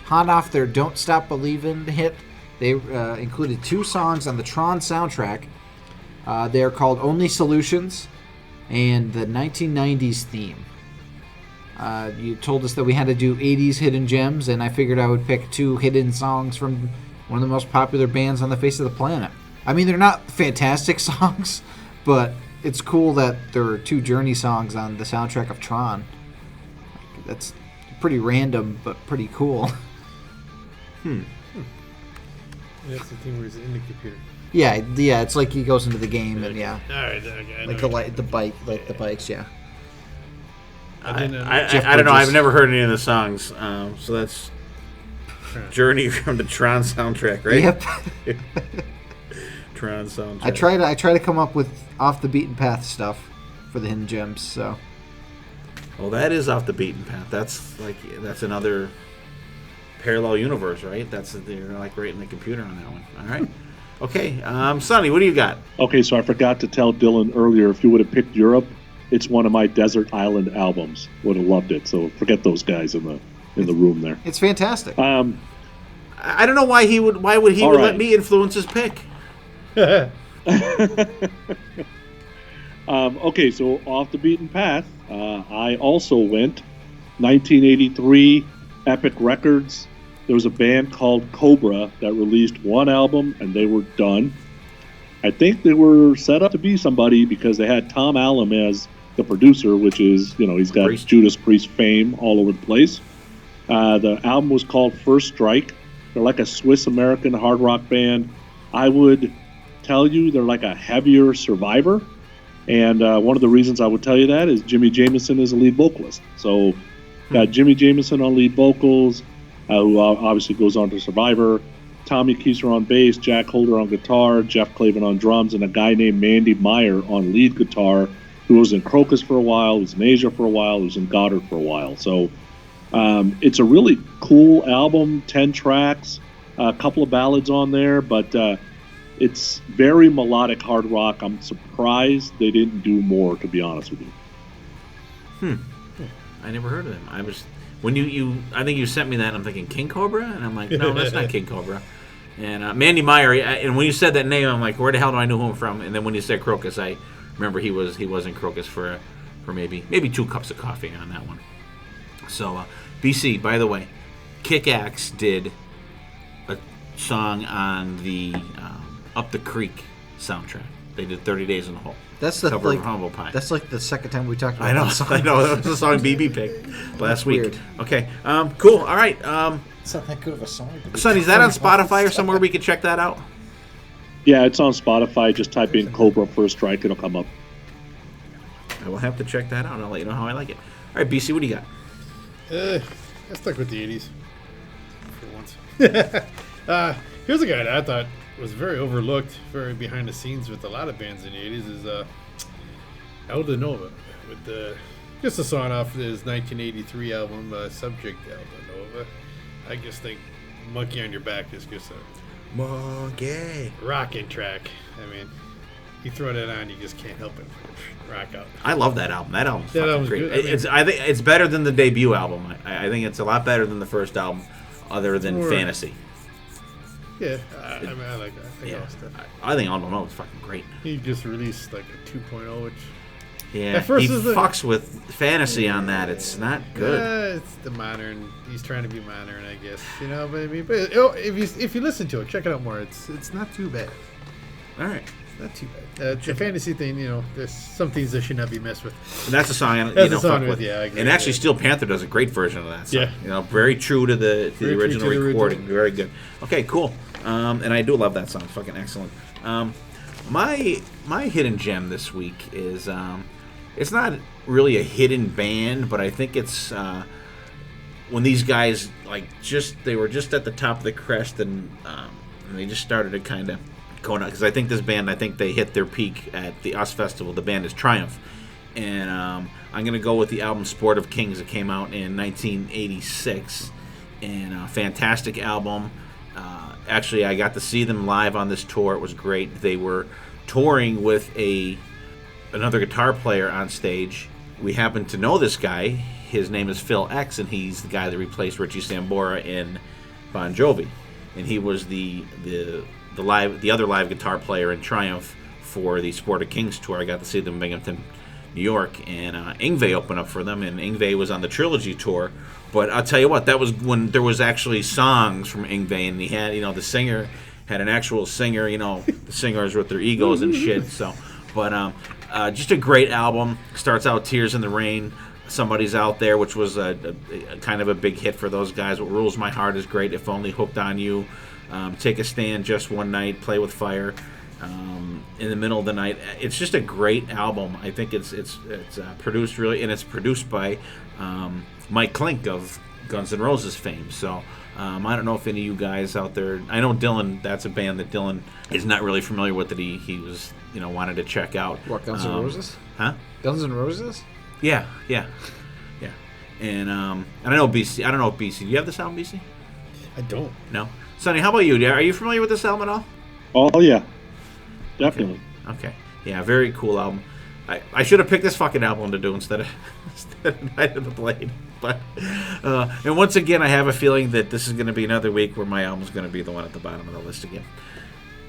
Hot off their Don't Stop Believin' hit, they included 2 songs on the Tron soundtrack. They are called Only Solutions and the 1990s theme. You told us that we had to do 80s hidden gems, and I figured I would pick 2 hidden songs from one of the most popular bands on the face of the planet. I mean, they're not fantastic songs, but it's cool that there are 2 Journey songs on the soundtrack of Tron. That's pretty random, but pretty cool. That's the thing where he's in the computer. Yeah, it's like he goes into the game and yeah. All right, okay, Like the bikes, yeah. I don't know. I've never heard any of the songs, so that's Journey from the Tron soundtrack, right? Yep. Tron soundtrack. I try to come up with off the beaten path stuff for the hidden gems. So. Well, that is off the beaten path. That's another parallel universe, right? They're like right in the computer on that one. All right. Okay, Sonny, what do you got? Okay, so I forgot to tell Dylan earlier, if you would have picked Europe, it's one of my desert island albums. Would have loved it. So forget those guys in the room there. It's fantastic. I don't know why he would let me influence his pick. Okay, so off the beaten path, I also went 1983 Epic Records. There was a band called Cobra that released one album and they were done. I think they were set up to be somebody because they had Tom Allom as the producer, which is, he's got Judas Priest fame all over the place. The album was called First Strike. They're like a Swiss-American hard rock band. I would tell you they're like a heavier Survivor. And one of the reasons I would tell you that is Jimmy Jamison is a lead vocalist. So got Jimmy Jamison on lead vocals, who obviously goes on to Survivor. Tommy Kieser on bass, Jack Holder on guitar, Jeff Clavin on drums, and a guy named Mandy Meyer on lead guitar, who was in Crocus for a while, was in Asia for a while, was in Goddard for a while. So it's a really cool album, 10 tracks, a couple of ballads on there, but it's very melodic hard rock. I'm surprised they didn't do more, to be honest with you. I never heard of them. I was when I think you sent me that, and I'm thinking King Cobra, and I'm like, no, that's not King Cobra. And Mandy Meyer, and when you said that name, I'm like, where the hell do I know who I'm from? And then when you said Crocus, I remember he was in Crocus for maybe 2 cups of coffee on that one. So BC, by the way, Kick-Axe did a song on the Up the Creek soundtrack. They did 30 Days in the Hole. That's the cover of Humble Pie. That's like the second time we talked about I know. that song. I know. That was the song BB picked last week. Weird. Okay. Cool. All right. It's not that good of a song. Sonny, is that on Spotify or somewhere we can check that out? Yeah, it's on Spotify. Just type in Cobra First Strike. It'll come up. I will have to check that out. I'll let you know how I like it. All right, BC, what do you got? I stuck with the 80s for once. Here's a guy that I thought was very overlooked, very behind the scenes with a lot of bands in the 80s, is Aldo Nova, with just a song off his 1983 album, Subject Aldo Nova. I just think Monkey on Your Back is just a Monkey rocking track. I mean, you throw that on, you just can't help it rock out. I love that album. That album's That fucking album's great. good. I think it's better than the debut album. I think it's a lot better than the first album, other than Fantasy. Yeah, I mean, I like that. I think all stuff. I think Aldo Nova is fucking great. He just released like a 2.0, which Yeah, at first he is the- fucks with Fantasy on that. It's not good. it's the modern. He's trying to be modern, I guess. But I mean, if you listen to it, check it out more. It's not too bad. All right. Not too bad. The fantasy thing, there's some things that should not be messed with. And that's a song I That's a fuck song with. I agree and actually, with Steel Panther does a great version of that song. Yeah. Very true to the Very true original to the recording. original. Very good. Okay, cool. And I do love that song. Fucking excellent. My hidden gem this week is it's not really a hidden band, but I think it's when these guys they were just at the top of the crest and they just started to kind of going out, because I think this band, they hit their peak at the US Festival. The band is Triumph, and I'm gonna go with the album Sport of Kings that came out in 1986, and a fantastic album. Actually, I got to see them live on this tour. It was great. They were touring with another guitar player on stage. We happen to know this guy. His name is Phil X, and he's the guy that replaced Richie Sambora in Bon Jovi, and he was the other live guitar player in Triumph for the Sport of Kings tour. I got to see them in Binghamton, New York, and Yngwie opened up for them, and Yngwie was on the Trilogy tour. But I'll tell you what, that was when there was actually songs from Yngwie, and he had, the singer had an actual singer, the singers with their egos and shit. So, but just a great album. Starts out Tears in the Rain, Somebody's Out There, which was a kind of a big hit for those guys. What Rules My Heart is great. If Only, Hooked on You. Take a Stand, Just One Night, Play with Fire, In the Middle of the Night. It's just a great album. I think it's produced really, and it's produced by Mike Klink of Guns N' Roses fame. So I don't know if any of you guys out there, I know Dylan, that's a band that Dylan is not really familiar with, that he was, wanted to check out. What, Guns N' Roses? Huh? Guns N' Roses? Yeah. And I know BC, I don't know if BC, do you have this album, BC? I don't. No. Sonny, how about you? Are you familiar with this album at all? Oh yeah, definitely. Okay. Yeah, very cool album. I should have picked this fucking album to do instead of Night of the Blade. But and once again, I have a feeling that this is going to be another week where my album's going to be the one at the bottom of the list again.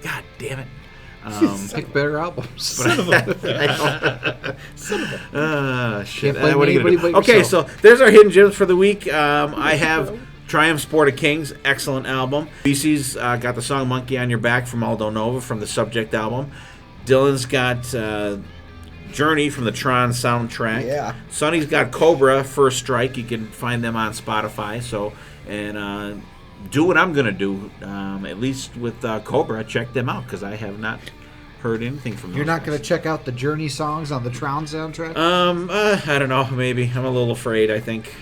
God damn it. Pick better albums. Son of a. Shit. Can't blame What are you gonna anybody do? but Okay, yourself. so there's our hidden gems for the week. I have Triumph Sport of Kings, excellent album. BC's got the song Monkey on Your Back from Aldo Nova from the Subject album. Dylan's got Journey from the Tron soundtrack. Yeah. Sonny's got Cobra, First Strike. You can find them on Spotify. So, and do what I'm going to do, at least with Cobra. Check them out because I have not heard anything from them. You're not going to check out the Journey songs on the Tron soundtrack? I don't know. Maybe. I'm a little afraid, I think.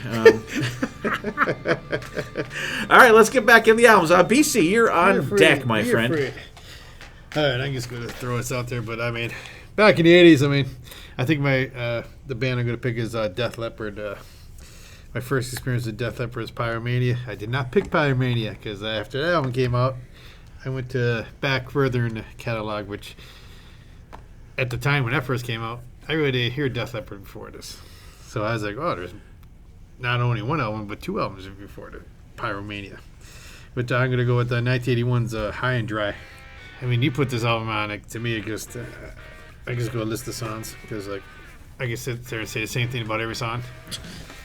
All right, let's get back in the albums. BC, you're on deck, my friend. All right, I'm just going to throw this out there, but I mean, back in the 80s, I mean, I think the band I'm going to pick is Def Leppard. My first experience with Def Leppard is Pyromania. I did not pick Pyromania because after that album came out, I went back further in the catalog, which at the time when that first came out, I really didn't hear Def Leppard before this. So I was like, oh, there's not only one album, but two albums before the Pyromania. But I'm going to go with 1981's High and Dry. I mean, you put this album on, to me, it just, I just go list the songs because, like, I can sit there and say the same thing about every song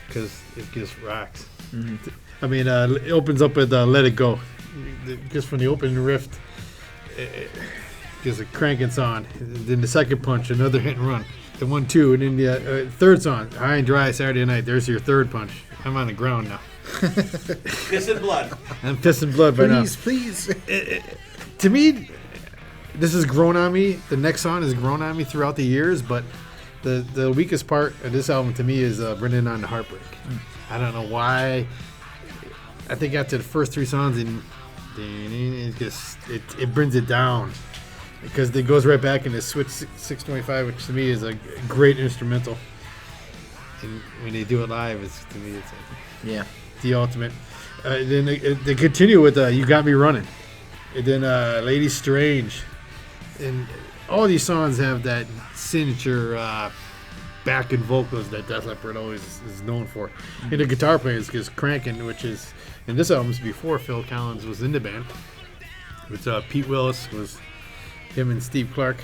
because it just rocks. Mm-hmm. I mean, it opens up with Let It Go. Just from the opening riff, it gives a cranking song. Then the second punch, another hit and run. The 1-2, and then the third song, High and Dry, Saturday Night. There's your third punch. I'm on the ground now. Pissing blood. I'm pissing blood right now. Please. To me, this has grown on me. The next song has grown on me throughout the years, but the weakest part of this album to me is Runnin on the Heartbreak. I don't know why. I think after the first three songs, it brings it down because it goes right back into Switch 625, which to me is a great instrumental. And when they do it live, to me it's the ultimate. Then they continue with You Got Me Running, and then Lady Strange, and all these songs have that signature back-end vocals that Def Leppard always is known for. Mm-hmm. And the guitar playing is cranking, which is, and this album's before Phil Collins was in the band. With Pete Willis was him and Steve Clark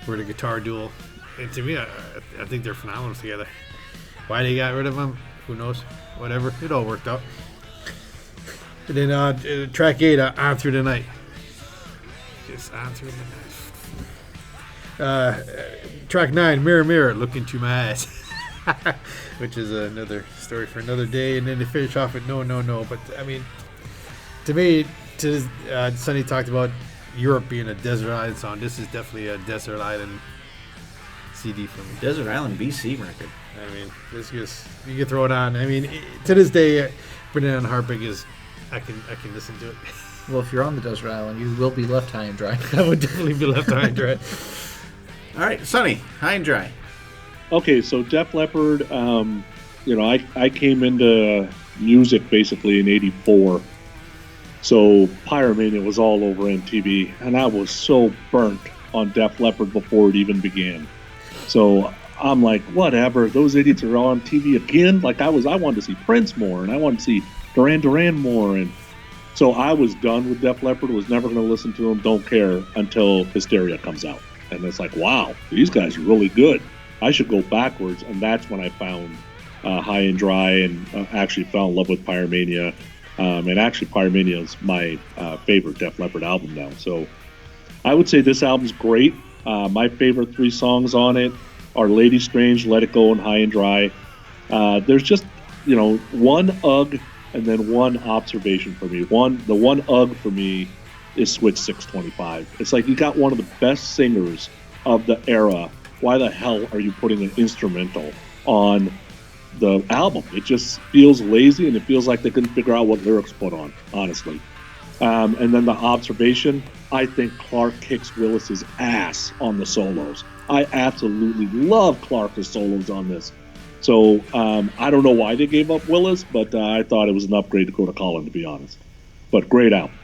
were the guitar duo. And to me, I think they're phenomenal together. Why they got rid of them, who knows? Whatever, it all worked out. And then track 8, On Through the Night. Just On Through the Night. Track 9, Mirror Mirror, Look Into My Eyes. Which is another story for another day. And then they finish off with No, No, No. But, I mean, to me, Sonny talked about Europe being a desert island song. This is definitely a desert island CD for me. Desert Island BC record. I mean, this just, you can throw it on. I mean, to this day, Brendan on Heartbreak is, I can listen to it. Well, if you're on the desert island, you will be left high and dry. I would definitely be left high and dry. All right, Sonny, High and Dry. Okay, so Def Leppard, I came into music basically in '84. So Pyromania was all over MTV, and I was so burnt on Def Leppard before it even began. So I'm like, whatever, those idiots are on TV again. Like I wanted to see Prince more, and I wanted to see Duran Duran more, and so I was done with Def Leppard. Was never going to listen to them. Don't care until Hysteria comes out, and it's like, wow, these guys are really good. I should go backwards, and that's when I found High and Dry, and actually fell in love with Pyromania. And actually, Pyromania is my favorite Def Leppard album now. So I would say this album's great. My favorite 3 songs on it are Lady Strange, Let It Go, and High and Dry. There's just, one ugh and then one observation for me. The one ugh for me is Switch 625. It's like you got one of the best singers of the era. Why the hell are you putting an instrumental on the album? It just feels lazy, and it feels like they couldn't figure out what lyrics to put on, honestly. And then the observation, I think Clark kicks Willis's ass on the solos. I absolutely love Clark's solos on this. So I don't know why they gave up Willis, but I thought it was an upgrade to go to Colin, to be honest. But great album.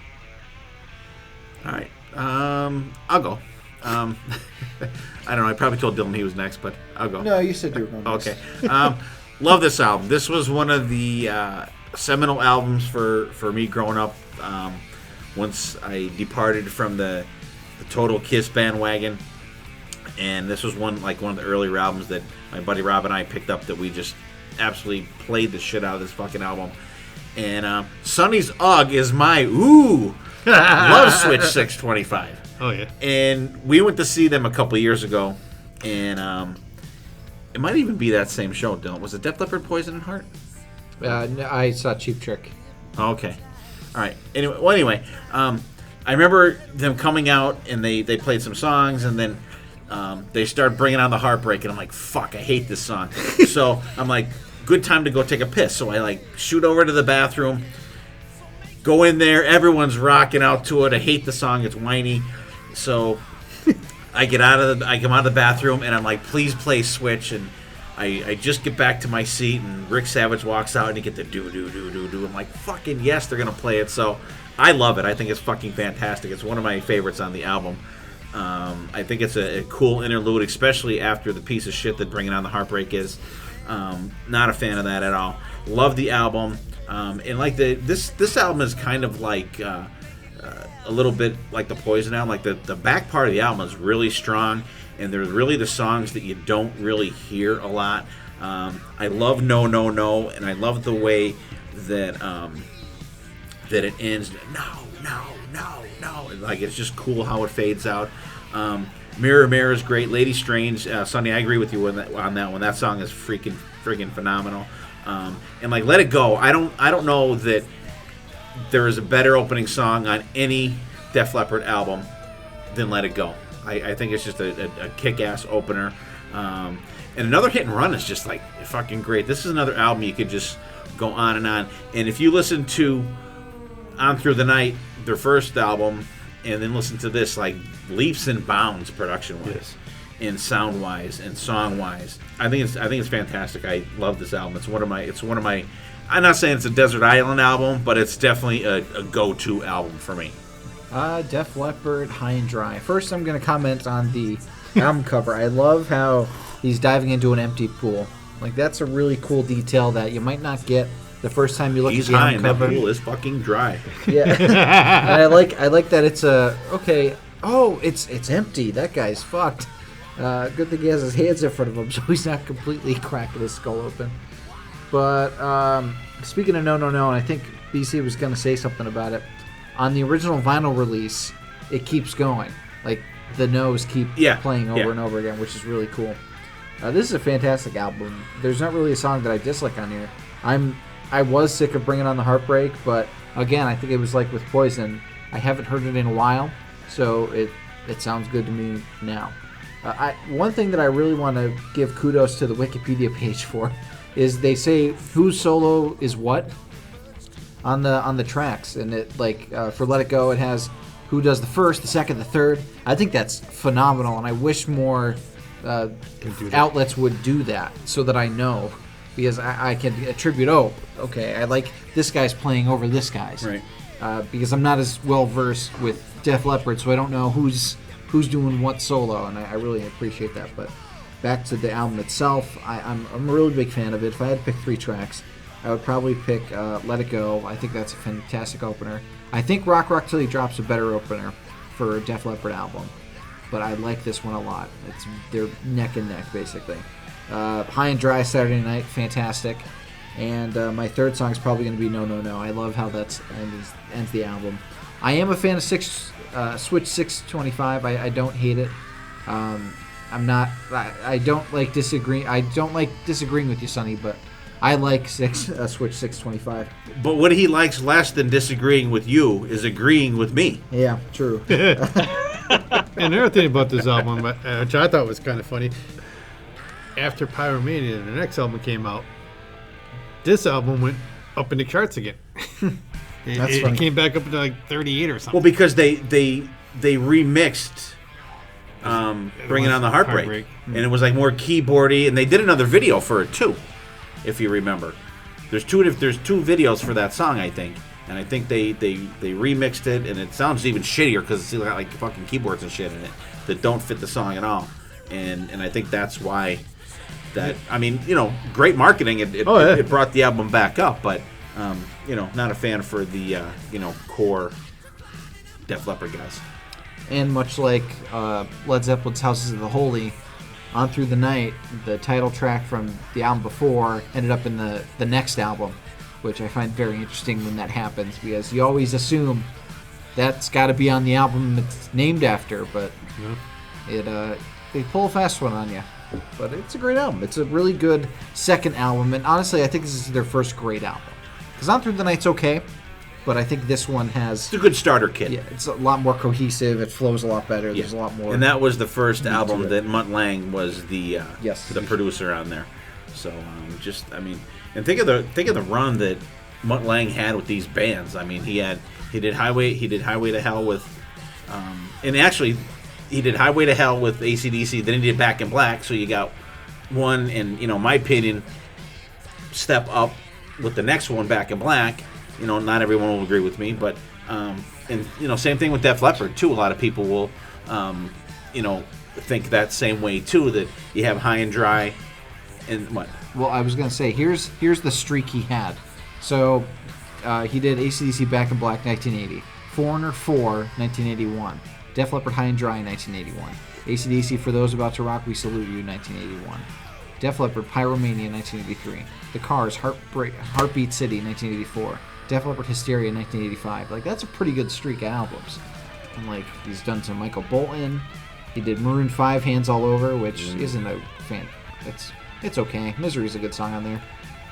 All right. I'll go. I don't know. I probably told Dylan he was next, but I'll go. No, you said you were going next. Okay. Love this album. This was one of the seminal albums for me growing up. Once I departed from the total Kiss bandwagon, and this was one of the earlier albums that my buddy Rob and I picked up that we just absolutely played the shit out of this fucking album. And Sonny's Ugg is my love Switch 625. Oh yeah. And we went to see them a couple years ago, and it might even be that same show, Dylan. Was it Def Leppard, Poison, and Heart? No, I saw Cheap Trick. Oh, okay. All right. Anyway, I remember them coming out, and they played some songs, and then they started bringing on the Heartbreak, and I'm like, fuck, I hate this song. So I'm like, good time to go take a piss. So I shoot over to the bathroom, go in there, everyone's rocking out to it. I hate the song, it's whiny. So I come out of the bathroom, and I'm like, please play Switch. And I just get back to my seat, and Rick Savage walks out, and you get the do. I'm like, fucking yes, they're gonna play it. So I love it. I think it's fucking fantastic. It's one of my favorites on the album. I think it's a cool interlude, especially after the piece of shit that Bringing On the Heartbreak is. Not a fan of that at all. Love the album. And this album is kind of like a little bit like the Poison album. Like the back part of the album is really strong, and there's really the songs that you don't really hear a lot. I love No No No, and I love the way that that it ends. No. Like, it's just cool how it fades out. Mirror Mirror is great. Lady Strange, Sonny, I agree with you on that one. That song is freaking phenomenal. And Let It Go. I don't know that there is a better opening song on any Def Leppard album than Let It Go. I think it's just a kick-ass opener. And another Hit and Run is just fucking great. This is another album you could just go on and on. And if you listen to On Through the Night, their first album, and then listen to this, leaps and bounds production-wise, and sound-wise, and song-wise. I think it's fantastic. I love this album. It's one of my. I'm not saying it's a Desert Island album, but it's definitely a go-to album for me. Def Leppard, High and Dry. First, I'm going to comment on the album cover. I love how he's diving into an empty pool. That's a really cool detail that you might not get the first time you look at the album cover. That pool is fucking dry. Yeah, and I like that it's okay. Oh, it's empty. That guy's fucked. Good thing he has his hands in front of him, so he's not completely cracking his skull open. But speaking of No No No, and I think BC was going to say something about it. On the original vinyl release, it keeps going. The no's keep playing over and over again, which is really cool. This is a fantastic album. There's not really a song that I dislike on here. I was sick of Bringing On the Heartbreak, but again, I think it was like with Poison. I haven't heard it in a while, so it sounds good to me now. One thing that I really want to give kudos to the Wikipedia page for is they say whose solo is what on the tracks, and it for Let It Go, it has who does the first, the second, the third. I think that's phenomenal, and I wish more outlets would do that so that I know. Because I can attribute, I like this guy's playing over this guy's. Right. Because I'm not as well versed with Def Leppard, so I don't know who's doing what solo, and I really appreciate that. But back to the album itself, I'm a really big fan of it. If I had to pick 3 tracks, I would probably pick Let It Go. I think that's a fantastic opener. I think Rock Rock Till He Drops a better opener for a Def Leppard album, but I like this one a lot. They're neck and neck, basically. High and Dry, Saturday Night, fantastic. And my third song is probably going to be No No No. I love how that ends the album. I am a fan of Switch 625. I don't hate it. I don't like disagreeing. I don't like disagreeing with you, Sonny, but I like Switch 625. But what he likes less than disagreeing with you is agreeing with me. Yeah, true. And another thing about this album, which I thought was kind of funny, after Pyromania, the next album came out, this album went up in the charts again. It came back up to 38 or something. Well, because they remixed Bringing On the Heartbreak. And it was like more keyboardy, and they did another video for it too, if you remember. There's two videos for that song, I think. And I think they remixed it, and it sounds even shittier because it's got like fucking keyboards and shit in it that don't fit the song at all. And I think that's why that. I mean, great marketing. It brought the album back up, but not a fan for the core Def Leppard guys. And much like Led Zeppelin's Houses of the Holy, On Through the Night, the title track from the album before ended up in the next album, which I find very interesting when that happens, because you always assume that's got to be on the album it's named after, but they pull a fast one on you. But it's a great album. It's a really good second album, and honestly, I think this is their first great album. Because On Through the Night's okay, but I think this one has... It's a good starter kit. Yeah, it's a lot more cohesive. It flows a lot better. Yeah. There's a lot more... And that was the first album that Madellaine was the producer on there. So, and think of the run that Madellaine had with these bands. I mean, he did Highway to Hell with... and actually, he did Highway to Hell with AC/DC, then he did Back in Black, so you got one, and, my opinion, step up with the next one, Back in Black. Not everyone will agree with me, but same thing with Def Leppard too. A lot of people will, think that same way too. That you have High and Dry, and what? Well, I was gonna say here's the streak he had. So he did AC/DC Back in Black 1980, Foreigner 4 1981, Def Leppard High and Dry 1981, AC/DC For Those About to Rock We Salute You 1981. Def Leppard Pyromania 1983, The Cars Heartbeat City 1984, Def Leppard Hysteria 1985. Like, that's a pretty good streak of albums. And like, he's done some Michael Bolton. He did Maroon 5 Hands All Over, which isn't a fan. It's okay. Misery's a good song on there.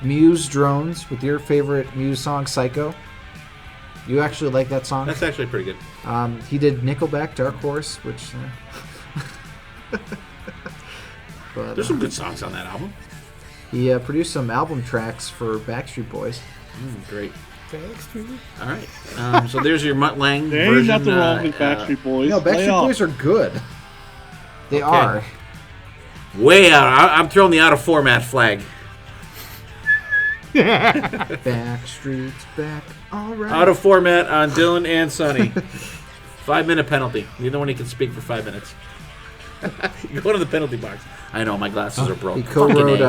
Muse Drones with your favorite Muse song, Psycho. You actually like that song? That's actually pretty good. He did Nickelback Dark Horse, which but, there's some good songs on that album. He produced some album tracks for Backstreet Boys. Great. All right. So there's your Madellaine there version. Ain't nothing wrong with Backstreet Boys. No, Backstreet Boys are good. They are. Way out. I'm throwing the out of format flag. Backstreet's back. All right. Out of format on Dylan and Sonny. 5-minute penalty. Neither one can speak for 5 minutes. You go to the penalty box. I know, my glasses are broke. He co-wrote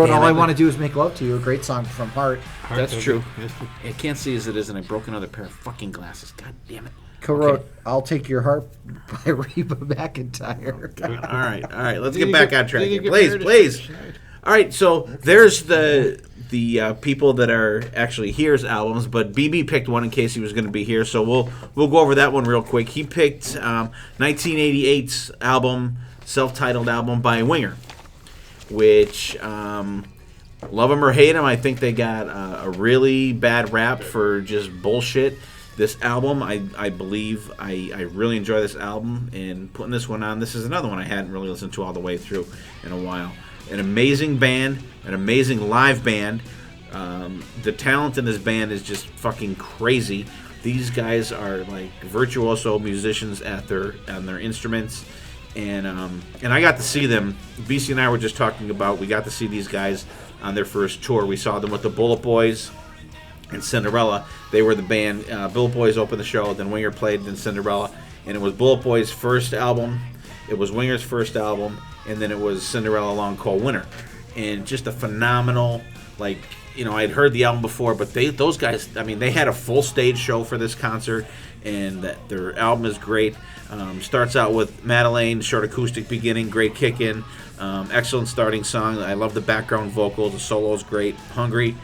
All I Want to Do Is Make Love to You, a great song from Heart. That's true. I can't see as it is, and I broke another pair of fucking glasses. God damn it. Co-wrote I'll Take Your Heart by Reba McEntire. All right. Let's get back on track here. Please. All right, so there's the people that are actually here's albums, but BB picked one in case he was going to be here, so we'll go over that one real quick. He picked 1988's album, self-titled album by Winger, which love him or hate him, I think they got a really bad rap for just bullshit. This album, I believe, I really enjoy this album, and putting this one on, this is another one I hadn't really listened to all the way through in a while. An amazing band, an amazing live band. The talent in this band is just fucking crazy. These guys are like virtuoso musicians on their instruments, and I got to see them. BC and I were just talking about. We got to see these guys on their first tour. We saw them with the Bullet Boys and Cinderella. They were the band. Bullet Boys opened the show, then Winger played, then Cinderella, and it was Bullet Boys' first album. It was Winger's first album. And then it was Cinderella Long Cold Winter. And just a phenomenal, I'd heard the album before, but those guys, they had a full stage show for this concert, and their album is great. Starts out with Madellaine, short acoustic beginning, great kick-in, excellent starting song. I love the background vocals, the solo's great. Hungry,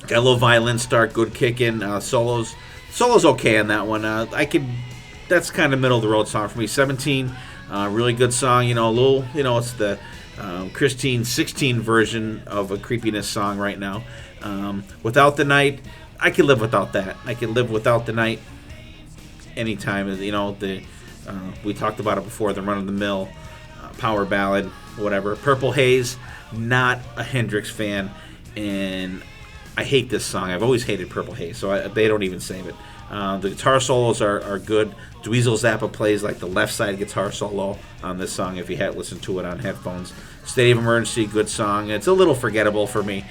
got a little violin start, good kick-in, solos okay on that one. That's kind of middle of the road song for me. 17. Really good song, it's the Christine 16 version of a creepiness song right now. Without the Night, I could live without that. I could live without the night anytime. We talked about it before, the run-of-the-mill power ballad, whatever. Purple Haze, not a Hendrix fan, and I hate this song. I've always hated Purple Haze, so they don't even save it. The guitar solos are good. Dweezil Zappa plays like the left side guitar solo on this song if you had listened to it on headphones. State of Emergency, good song. It's a little forgettable for me.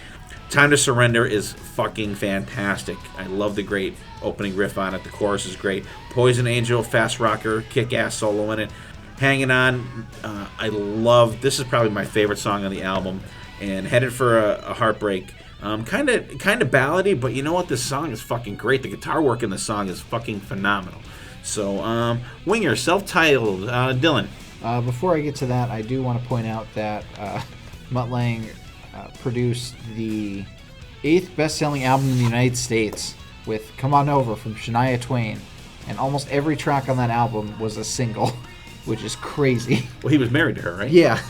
Time to Surrender is fucking fantastic. I love the great opening riff on it. The chorus is great. Poison Angel, fast rocker, kick-ass solo in it. Hanging On, I love. This is probably my favorite song on the album. And Headed for a Heartbreak. Kind of ballady, but you know what? This song is fucking great. The guitar work in the song is fucking phenomenal. So, Winger, self-titled. Dylan. Before I get to that, I do want to point out that Madellaine produced the 8th best-selling album in the United States with Come On Over from Shania Twain. And almost every track on that album was a single, which is crazy. Well, he was married to her, right? Yeah.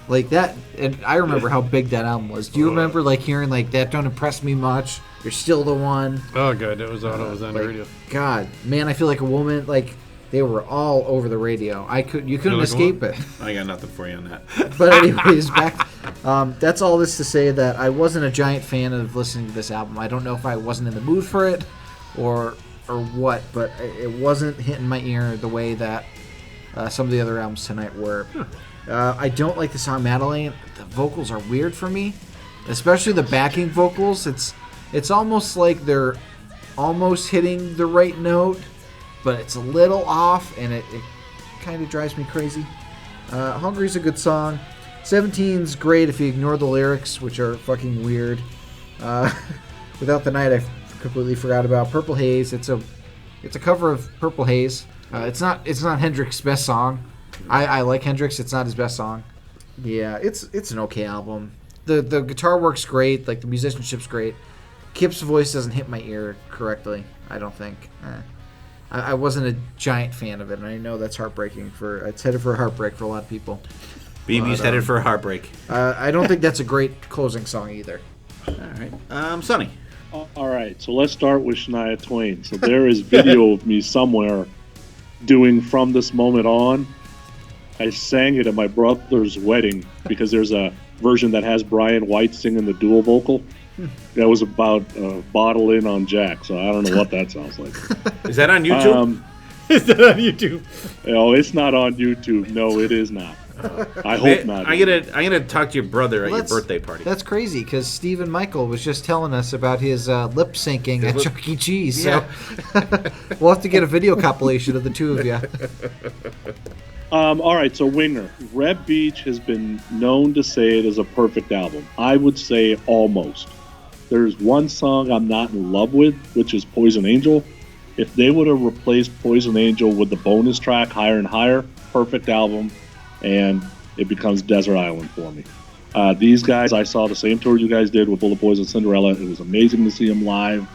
Like that, and I remember how big that album was. Do you remember like hearing like That Don't Impress Me Much? You're Still the One. Oh god, that was all that was on the radio. God, man, I feel like a woman. Like they were all over the radio. You couldn't escape it. I got nothing for you on that. But anyways, back. That's all this to say that I wasn't a giant fan of listening to this album. I don't know if I wasn't in the mood for it, or what, but it wasn't hitting my ear the way that some of the other albums tonight were. I don't like the song Madellaine. The vocals are weird for me, especially the backing vocals. It's almost like they're almost hitting the right note, but it's a little off, and it kind of drives me crazy. Hungry's a good song. 17's great if you ignore the lyrics, which are fucking weird. Without the Night, I completely forgot about. Purple Haze. It's a cover of Purple Haze. It's not Hendrix's best song. I like Hendrix. It's not his best song. Yeah, it's an okay album. The guitar work's great. Like the musicianship's great. Kip's voice doesn't hit my ear correctly, I don't think. I wasn't a giant fan of it, and I know that's heartbreaking. It's headed for a heartbreak for a lot of people. BB's headed for a heartbreak. I don't think that's a great closing song either. All right. Sonny. All right, so let's start with Shania Twain. So there is video of me somewhere doing From This Moment On. I sang it at my brother's wedding because there's a version that has Brian White singing the dual vocal. That was about Bottle In on Jack, so I don't know what that sounds like. Is that on YouTube? Is that on YouTube? No, it's not on YouTube. No, it is not. I hope not. I'm gonna talk to your brother at your birthday party. That's crazy because Stephen Michael was just telling us about his lip syncing at Chuck E. Cheese. Yeah. So we'll have to get a video compilation of the two of you. All right, so Winger. Reb Beach has been known to say it is a perfect album. I would say almost. There's one song I'm not in love with, which is Poison Angel. If they would have replaced Poison Angel with the bonus track Higher and Higher, perfect album, and it becomes Desert Island for me. These guys, I saw the same tour you guys did with Bullet Boys and Cinderella. It was amazing to see them live.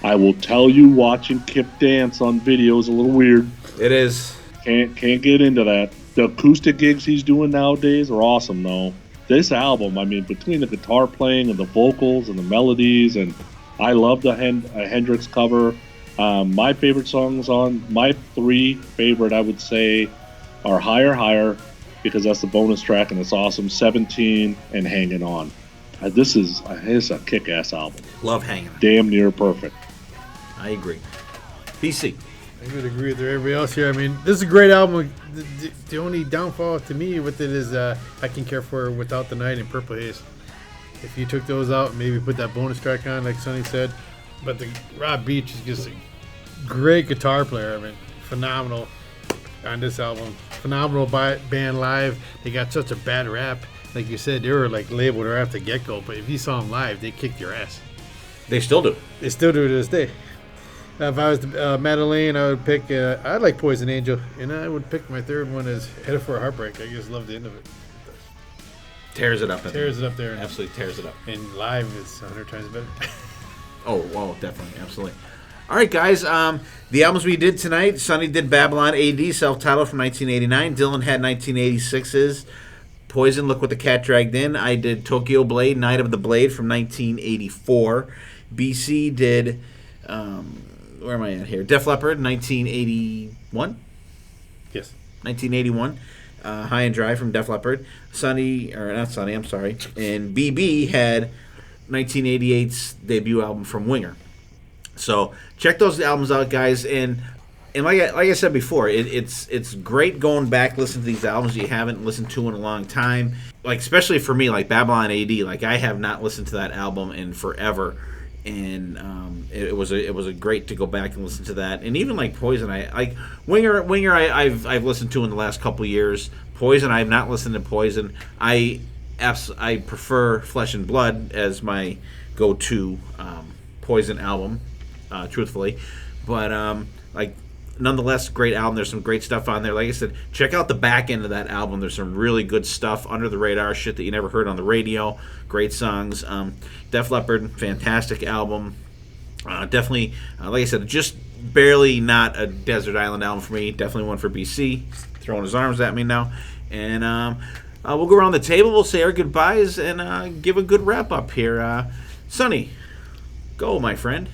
I will tell you, watching Kip dance on video is a little weird. It is. Can't get into that. The acoustic gigs he's doing nowadays are awesome, though. This album, I mean, between the guitar playing and the vocals and the melodies, and I love the Hendrix cover. My favorite songs on my three favorite, I would say, are Higher, Higher, because that's the bonus track and it's awesome. 17 and Hanging On. This is a kick-ass album. Love Hanging On. Damn near perfect. I agree. PC. I would agree with everybody else here. I mean, this is a great album. The only downfall to me with it is I Can Care For Her Without the Night and Purple Haze. If you took those out, maybe put that bonus track on, like Sonny said. But the Rob Beach is just a great guitar player. I mean, phenomenal on this album. Phenomenal band live. They got such a bad rap. Like you said, they were like labeled right after the get-go. But if you saw them live, they kicked your ass. They still do. They still do to this day. If I was Madellaine, I would pick. I like Poison Angel, and I would pick my third one as Headed for a Heartbreak. I just love the end of it. Tears it up. Tears it up there. Absolutely tears it up. And live, it's 100 times better. Oh, definitely, absolutely. All right, guys. The albums we did tonight: Sonny did Babylon A.D. self-titled from 1989. Dylan had 1986's Poison. Look What the Cat Dragged In. I did Telco Blade, Night of the Blade from 1984. BC did. Where am I at here? Def Leppard, 1981? Yes. 1981. High and Dry from Def Leppard. Sonny, or not Sonny, I'm sorry. And BB had 1988's debut album from Winger. So check those albums out, guys. And And like I said before, it's great going back listening to these albums you haven't listened to in a long time. Like especially for me, like Babylon A.D. Like I have not listened to that album in forever, and it was a great to go back and listen to that. And even like Poison, I like Winger. I've listened to in the last couple of years. Poison, I have not listened to Poison. I prefer Flesh and Blood as my go-to Poison album, truthfully, but like. Nonetheless, great album. There's some great stuff on there. Like I said, check out the back end of that album. There's some really good stuff, under the radar shit that you never heard on the radio. Great songs. Def Leppard, fantastic album. Definitely, like I said, just barely not a Desert Island album for me. Definitely one for BC. Throwing his arms at me now. And we'll go around the table. We'll say our goodbyes and give a good wrap up here. Sonny, go, my friend.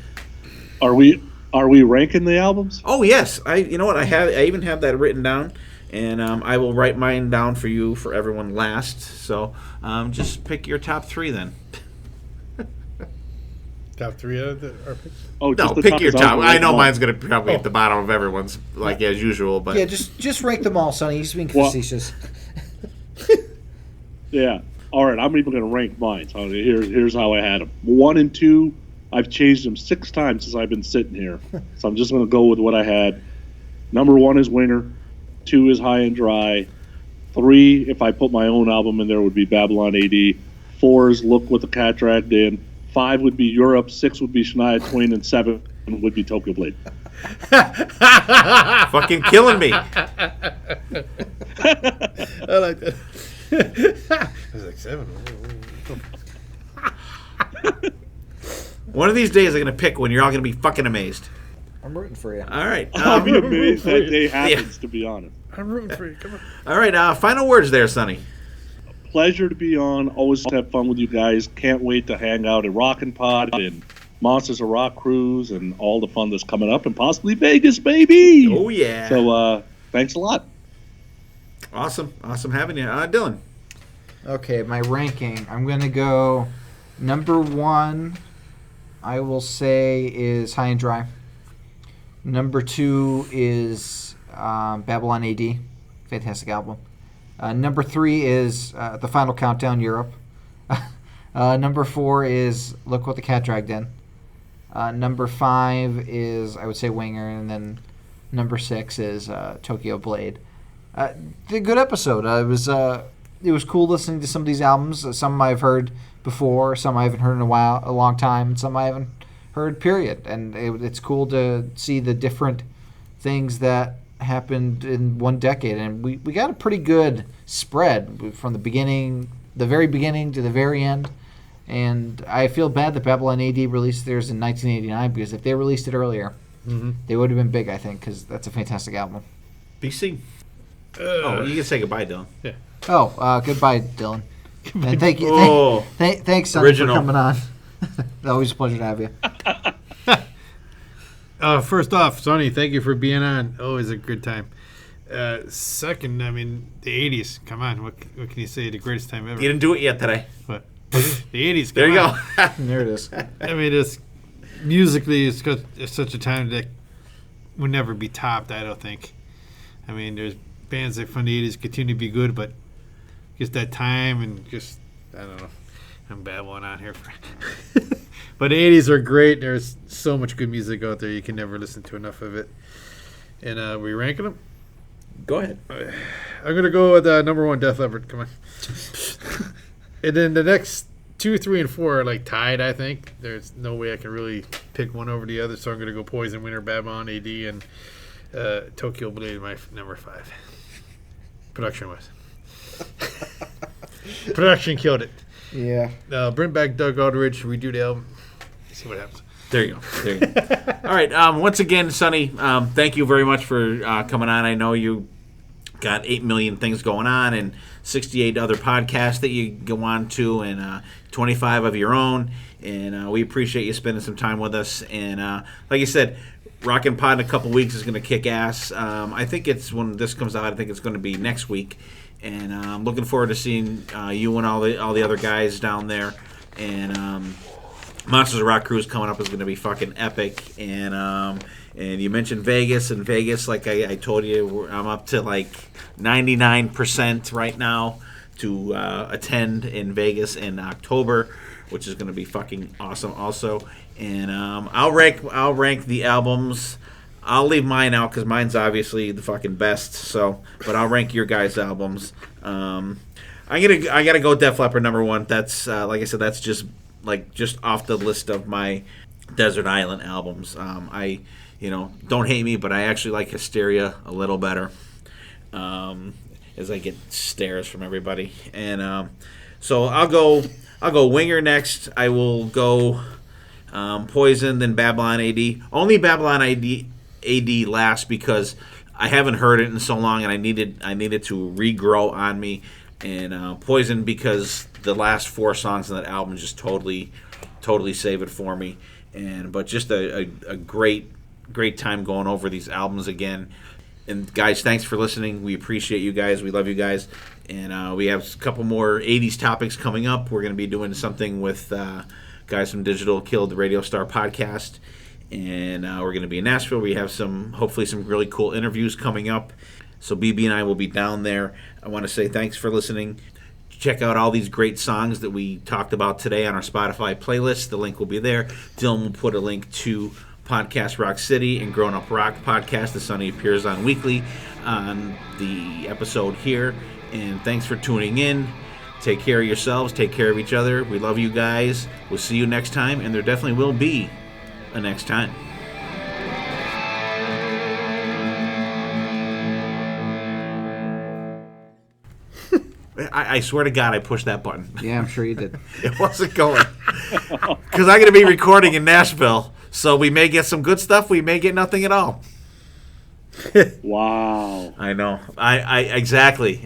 Are we ranking the albums? Oh yes, you know what I even have that written down, and I will write mine down for you for everyone last. So just pick your top 3 then. Top 3 out of our picks? Oh, No, pick your top. I know mine's gonna probably at the bottom of everyone's, like as usual. But Yeah, just rank them all, Sonny. He's being facetious. Yeah. All right, I'm even going to rank mine. So here's how I had them. 1 and 2, I've changed them 6 times since I've been sitting here. So I'm just going to go with what I had. Number 1 is Winger. 2 is High and Dry. 3, if I put my own album in there, would be Babylon A.D. 4 is Look What the Cat Dragged In. 5 would be Europe. 6 would be Shania Twain. And 7 would be Telco Blade. fucking killing me. I like that. I was like 7. One of these days I'm gonna pick one. You're all gonna be fucking amazed. I'm rooting for you. All right. I'll be amazed that day happens, to be honest. I'm rooting for you. Come on. All right. Final words there, Sonny. Pleasure to be on. Always have fun with you guys. Can't wait to hang out at Rockin' Pod and Monsters of Rock Cruise and all the fun that's coming up and possibly Vegas, baby. Oh yeah. So thanks a lot. Awesome having you, Dylan. Okay, my ranking. I'm going to go number 1, I will say, is High and Dry. Number 2 is Babylon A.D. Fantastic album. Number 3 is The Final Countdown, Europe. Number 4 is Look What the Cat Dragged In. Number 5 is, I would say, Winger. And then number 6 is Tokyo Blade. A good episode. It was cool listening to some of these albums. Some I've heard before, some I haven't heard in a long time, some I haven't heard, period. And it's cool to see the different things that happened in one decade. And we got a pretty good spread from the very beginning to the very end. And I feel bad that Babylon A.D. released theirs in 1989, because if they released it earlier, they would have been big, I think, because that's a fantastic album. BC. You can say goodbye, Dylan. Yeah. Goodbye, Dylan. And thank you. Thanks, Sonny, for coming on. Always a pleasure to have you. First off, Sonny, thank you for being on. Always a good time. Second, I mean, the 80s. Come on, what can you say? The greatest time ever. You didn't do it yet today. What? The 80s. There you go. There it is. I mean, it's musically, it's such a time that would never be topped, I don't think. I mean, there's bands that from the 80s continue to be good, but just that time and just, I don't know. I'm babbling on here. But the 80s are great. There's so much good music out there. You can never listen to enough of it. And we ranking them? Go ahead. I'm going to go with number 1, Def Leppard. Come on. And then the next 2, 3, and 4 are like tied, I think. There's no way I can really pick one over the other, so I'm going to go Poison, Winter, Babylon, A.D., and Tokyo Blade, my number 5. Production-wise. Production killed it. Yeah. Bring back Doug Aldridge, redo the album. See what happens. There you go. All right. Once again, Sonny, thank you very much for coming on. I know you got 8 million things going on and 68 other podcasts that you go on to and 25 of your own. And we appreciate you spending some time with us. And like you said, Rockin' Pod in a couple weeks is going to kick ass. I think it's when this comes out. I think it's going to be next week. And I'm looking forward to seeing you and all the other guys down there. And Monsters of Rock Cruise coming up is going to be fucking epic. And And you mentioned Vegas, and Vegas, like I told you, I'm up to like 99% right now to attend in Vegas in October, which is going to be fucking awesome also. And I'll rank the albums. I'll leave mine out because mine's obviously the fucking best. So, but I'll rank your guys' albums. I gotta go Def Leppard number 1. That's like I said, that's just off the list of my Desert Island albums. Don't hate me, but I actually like Hysteria a little better, as I get stares from everybody. And so I'll go Winger next. I will go Poison, then Babylon A.D. Only Babylon A.D. last because I haven't heard it in so long, and I needed to regrow on me. And Poison because the last 4 songs on that album just totally save it for me. But just a great time going over these albums again. And guys, thanks for listening. We appreciate you guys. We love you guys. And we have a couple more 80s topics coming up. We're going to be doing something with guys from Digital Keel, the Radio Star podcast. And we're going to be in Nashville. We have hopefully some really cool interviews coming up. So BB and I will be down there. I want to say thanks for listening. Check out all these great songs that we talked about today on our Spotify playlist. The link will be there. Dylan will put a link to Podcast Rock City and Grown Up Rock podcast that Sonny appears on weekly on the episode here. And thanks for tuning in. Take care of yourselves. Take care of each other. We love you guys. We'll see you next time, and there definitely will be a next time. I swear to God, I pushed that button. Yeah, I'm sure you did. It wasn't going. Because I'm going to be recording in Nashville, so we may get some good stuff. We may get nothing at all. Wow. I know. I exactly.